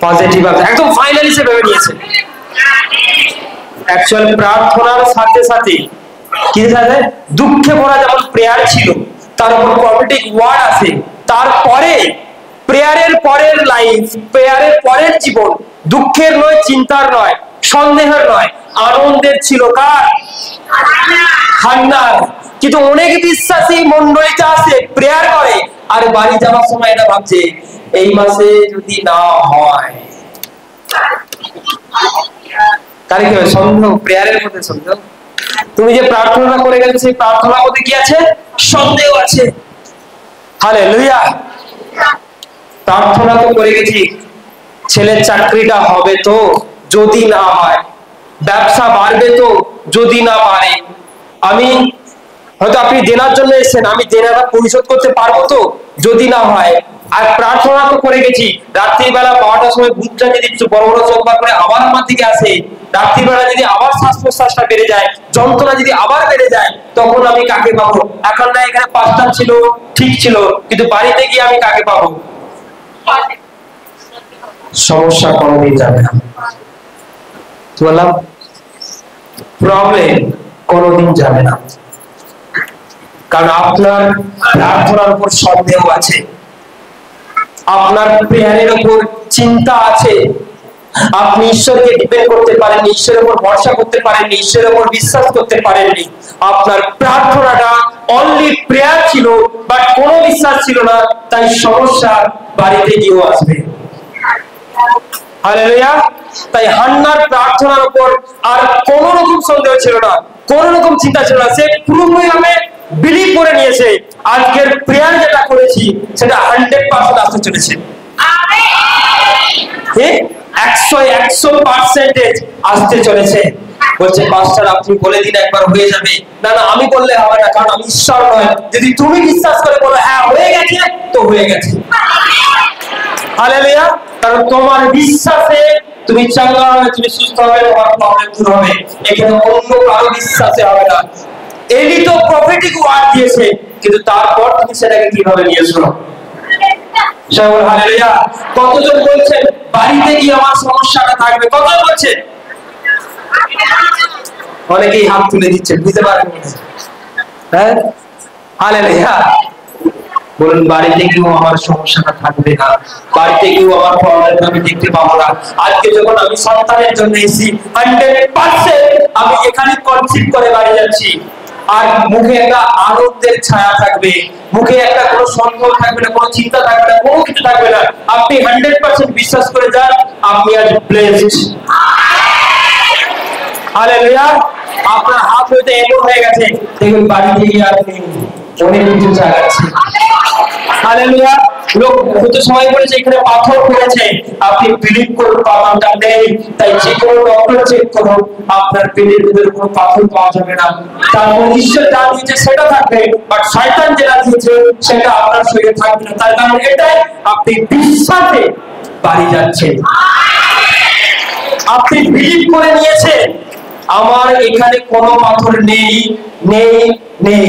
পজিটিভ হবে। একদম ফাইনালি সে ভেবে নিয়েছে। অ্যাকচুয়াল প্রার্থনার সাথে সাথে কি থাকে, দুঃখে ভরা যেমন প্রেয়ার ছিল তার উপর প্রফেটিক ওয়ার্ড আছে, তারপরে প্রেয়ারের পরের লাইফ, প্রেয়ারের পরের জীবন দুঃখের নয়, চিন্তার নয়, সন্দেহের নয়, আনন্দের ছিল। কার? হান্নার। কিন্তু অনেক বিশ্বাসী মন্ডলীতে আসে, প্রেয়ার করে আর বাড়ি যাওয়ার সময় এটা ভাবছে এই মাসে যদি না হয়, তাহলে কি হবে? সন্দেহ, প্রেয়ারের মধ্যে সন্দেহ। তুমি যে প্রার্থনা করে গেছো সেই প্রার্থনার মধ্যে কি আছে? সন্দেহ আছে। হালেলুয়া। প্রার্থনা তো করে গেছি ছেলের চাকরিটা হবে তো যদি না হয়, ব্যবসা বাড়বে তো যদি না বাড়ে, আমি হয়তো আপনি দেনার জন্য এসেছেন, আমি দেনাটা পরিশোধ করতে পারবো তো যদি না হয়। আর প্রার্থনা তো করে গেছি রাত্রিবেলা 12টার সময় ভূতটা যদি বড় বড় চোখ করে আবার আমার দিকে আসে, রাত্রিবেলা যদি আবার শ্বাস প্রশ্বাসটা বেড়ে যায়, যন্ত্রণা যদি আবার বেড়ে যায়, তখন আমি কাকে পাবো? এখন না এখানে পাঁচটা ছিল, ঠিক ছিল, কিন্তু বাড়িতে গিয়ে আমি কাকে পাবো? সমস্যা কোনোদিন যাবে না। বললাম প্রবলেম কোনোদিন যাবে না, কারণ আপনার প্রার্থনার উপর সন্দেহ আছে, আপনার প্রেয়ারের উপর চিন্তা আছে, আপনি ঈশ্বরকে ডিপেন্ড করতে পারেননি, ঈশ্বরের উপর ভরসা করতে পারেননি, ঈশ্বরের উপর বিশ্বাস করতে পারেননি। আপনার প্রার্থনাটা অনলি প্রেয়ার ছিল, বাট কোনো বিশ্বাস ছিল না, তাই সমস্যা বাড়িতে গিয়েও আসবে। হালেলুয়া। তাই হান্নার প্রার্থনার উপর আর কোন রকম সন্দেহ ছিল না, কোন রকম চিন্তা ছিল না, সে পুরোপুরি বিলিভ করে নিয়েছে আজকের প্রেয়ার যেটা করেছি সেটা 100% আসতে চলেছে। 100% আসতে চলেছে। বলছে পাস্টার আপনি বলে দিন একবার হয়ে যাবে। না না, আমি বললে হবে না, কারণ আমি ঈশ্বর নয়। যদি তুমি বিশ্বাস করে বলো হ্যাঁ হয়ে গেছে, তো হয়ে গেছে। হালেলুয়া। কারণ তোমার বিশ্বাসে তুমি চাঙ্গা হবে, তুমি সুস্থ হবে, তোমার প্রবলেম দূর হবে। এখানে অন্য কারো বিশ্বাসে হবে না। এলি তো প্রফেটিক ওয়ার্ড দিয়েছে, কিন্তু তারপর তুমি সেটাকে কিভাবে নিয়েছো? হালেলুয়া। কতজন বলছেন বাড়িতে গিয়ে আমার সমস্যাটা থাকবে? কতজন বলছেন? অনেকেই হাত তুলে দিচ্ছে, বুঝতে পারেন? হ্যাঁ, হালেলুয়া। বলুন বাড়িতে গিয়েও আমার সমস্যাটা থাকবে না, বাড়িতে গিয়েও আমার প্রবলেম আমি দেখতে পাবো না। আজকে যখন আমি সন্তানের জন্য এসেছি 100% আমি এখানে কনসিভ করে বাড়ি যাচ্ছি, আর মুখে একটা আনন্দের ছায়া থাকবে, মুখে একটা কোনো সন্দেহ থাকবে না, কোনো চিন্তা থাকবে না, কোনো কিছু থাকবে না। আপনি 100% বিশ্বাস করে যান, আপনি আজ ব্লেসড। হালেলুয়া। আপনার হাত হইতে এমন হয়ে গেছে, দেখুন বাড়িতে গিয়ে আপনি অনেক কিছু চালাচ্ছে। হালেলুয়া। লোক হতে সময় বলেছে এখানে পাথর পড়েছে, আপনি বিলিভ করুন পাথরটা নেই। তাই যে কোনো ডক্টর চেক করুন, আপনার পেটের ভিতরে কোনো পাথর পাওয়া যাবে না। তারপর ঈশ্বর যা দিয়েছে সেটা থাকবে, বাট শয়তান যেটা দিয়েছে সেটা আপনার শরীরে থাকবে না। তার কারণ এটাই, আপনি বিশ্বাসে বাড়ি যাচ্ছেন, আপনি বিলিভ করে নিয়েছেন আমার এখানে কোনো পাথর নেই, নেই, নেই।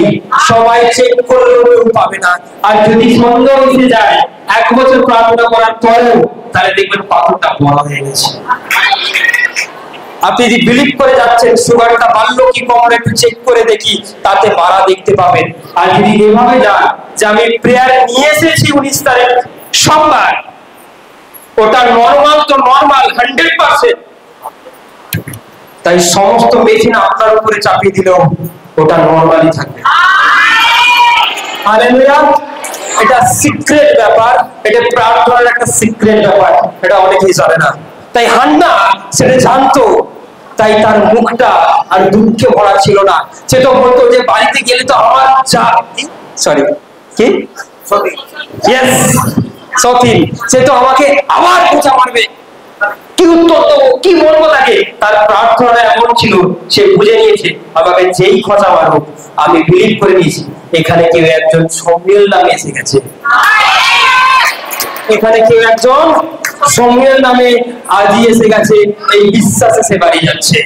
সবাই চেক করলেও কেউ পাবে না। আর যদি সন্দেহ এসে যায় 1 বছর প্রার্থনা করার পরেও, তাহলে দেখবেন পাথরটা বড় হয়ে গেছে। আপনি যদি বিলিভ করে যাচ্ছেন সুগারটা বাড়লো কি কমলো একটু চেক করে দেখি, তাতে বাড়া দেখতে পাবেন। আর যদি এভাবে যান যে আমি প্রেয়ারে নিয়ে এসেছি 19 তারিখ সোমবার, ওটা নরমাল তো নরমাল 100%, তাই সমস্ত মেশিন আপনার উপরে চাপিয়ে দিলেও ওটা নরমালি থাকবে। হালেলুয়া। এটা সিক্রেট ব্যাপার, এটা প্রার্থনার একটা সিক্রেট ব্যাপার, এটা অনেকেই জানে না। তাই হান্না সেটা জানতো, তাই তার মুখটা আর দুঃখে ভরা ছিল না। সে তো বলতো যে বাড়িতে গেলে তো আমার সরি কি ইয়েস সতীন, সে তো আমাকে আবার খোঁচা মারবে, কি উত্তর দেবো, কি বলবো তাকে? তার প্রার্থনা এমন ছিল, সে বুঝে নিয়েছে আমাকে যেই খোঁচা মারো, আমি বিলিভ করে নিয়েছি এখানে কেউ একজন সম্মিল নামে এসে গেছে, এখানে কেউ একজন সম্মিল নামে আজই এসে গেছে, এই বিশ্বাসে সে বাড়ি যাচ্ছে।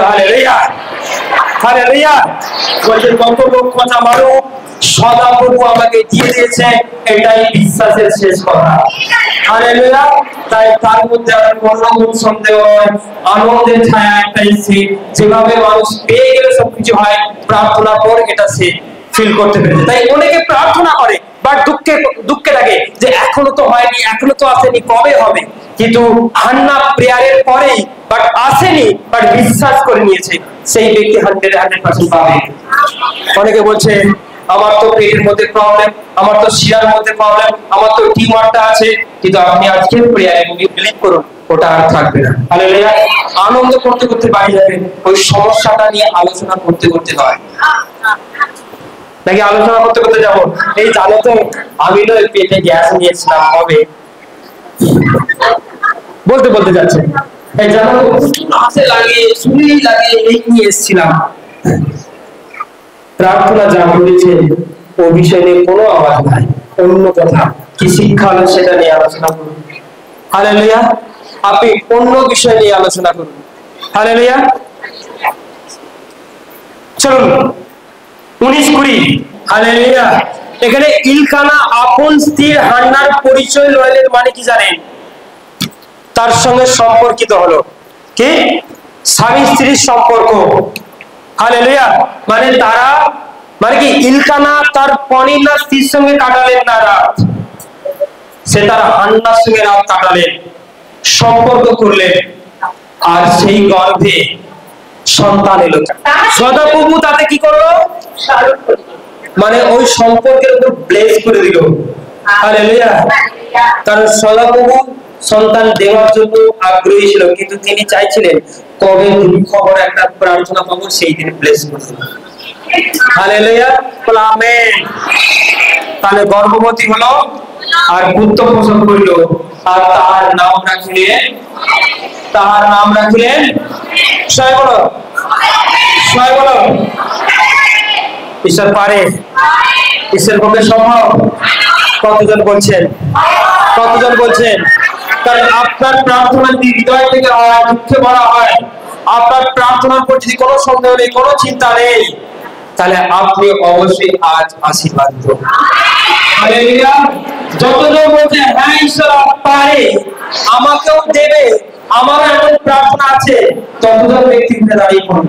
হালেলুয়া। হালেলুয়া। বলছে কত লোক খোঁচা মারো, সদা প্রভু আমাকে দিয়ে দিয়েছে, এটাই বিশ্বাসের শেষ কথা। হালেলুয়া। তাই তার মধ্যে আর কোনো রকম সন্দেহ নয়, আনন্দের ছায়া একটা এসেছে। যেভাবে মানুষ পেয়ে গেলে সবকিছু হয়, প্রার্থনার পর এটা সে ফিল করতে পেরেছে। তাই অনেকে প্রার্থনা করে বাট দুঃখে লাগে যে এখনো তো হয়নি, এখনো তো আসেনি, কবে হবে? কিন্তু হান্না প্রেয়ারের পরেই বাট আসেনি, বাট বিশ্বাস করে নিয়েছে, সেই ব্যক্তি 100% পাবে। অনেকে বলছে আমার তো পেটের মধ্যে প্রবলেম, আমার তো শিরার মধ্যে প্রবলেম, আমার তো টিউমারটা আছে, কিন্তু আপনি আজকে প্রেয়ারে বিলিভ করুন ওটা আর থাকবে না। হালেলুয়া। আনন্দ করতে করতে বাড়ি যাবেন, ওই সমস্যাটা নিয়ে আলোচনা করতে করতে নয়। নাকি আলোচনা করতে করতে যাবো এই জানো তো আমি না পেটে গ্যাস নিয়েছিলাম, হবে বলতে বলতে যাচ্ছে, এই জানো তো হাতে লাগিয়ে সুই লাগিয়ে এই নিয়ে এসেছিলাম। প্রার্থনা যা বলেছে ও বিষয় নিয়ে কোনো আওয়াজ নাই, অন্য কথা কি শিক্ষা হলো সেটা নিয়ে আলোচনা করুন। হালেলুয়া। আপনি অন্য বিষয় নিয়ে আলোচনা করুন। হালেলুয়া। চলুন 19-20। হালেলুয়া। এখানে ইলকানা আপন স্ত্রী হান্নার পরিচয় লইলেন, মানে কি জানেন? তার সঙ্গে সম্পর্কিত হলো কি? স্বামী স্ত্রীর সম্পর্ক। হালেলুয়া। মানে তারা, মানে কি, ইলকানা তার পনিনা স্ত্রীর সঙ্গে কাটালেন না রাত, সে তার হান্নার সঙ্গে রাত কাটালেন, সম্পর্ক করলেন, আর সেই গর্ভে সন্তান এলো। সদাপ্রভু তাতে কি করলো? মানে ওই সম্পর্কের উপর ব্লেস করে দিল। হালেলুয়া। কারণ সদাপ্রভু সন্তান দেওয়ার জন্য আগ্রহী ছিল, কিন্তু তিনি চাইছিলেন কবে খবর একটা প্রার্থনা পাবো, সেই দিন ব্লেস করে দিল। Hallelujah, amen. তাহলে গর্ভবতী হলো আর পুত্র প্রসব করিল, আর তাহার নাম রাখিলেন, তাহার নাম রাখিলেন, সবাই বলো, সবাই বলো, ঈশ্বর পারে, ঈশ্বর পক্ষে সম্ভব। কতজন বলছেন? কতজন বলছেন? কারণ আপনার প্রার্থনা যদি হৃদয় থেকে হয়, দুঃখে ভরা হয়, আপনার প্রার্থনার পর যদি কোনো সন্দেহ নেই, কোনো চিন্তা নেই, তাহলে আপনি অবশ্যই আজ আশীর্বাদ পাবেন। হালেলুয়া। যতজন বলছে হ্যাঁ ঈশ্বর পারে, আমাকেও দেবে, আমারও এমন প্রার্থনা আছে, ততজন ব্যক্তি দাঁড়িয়ে পড়ুন।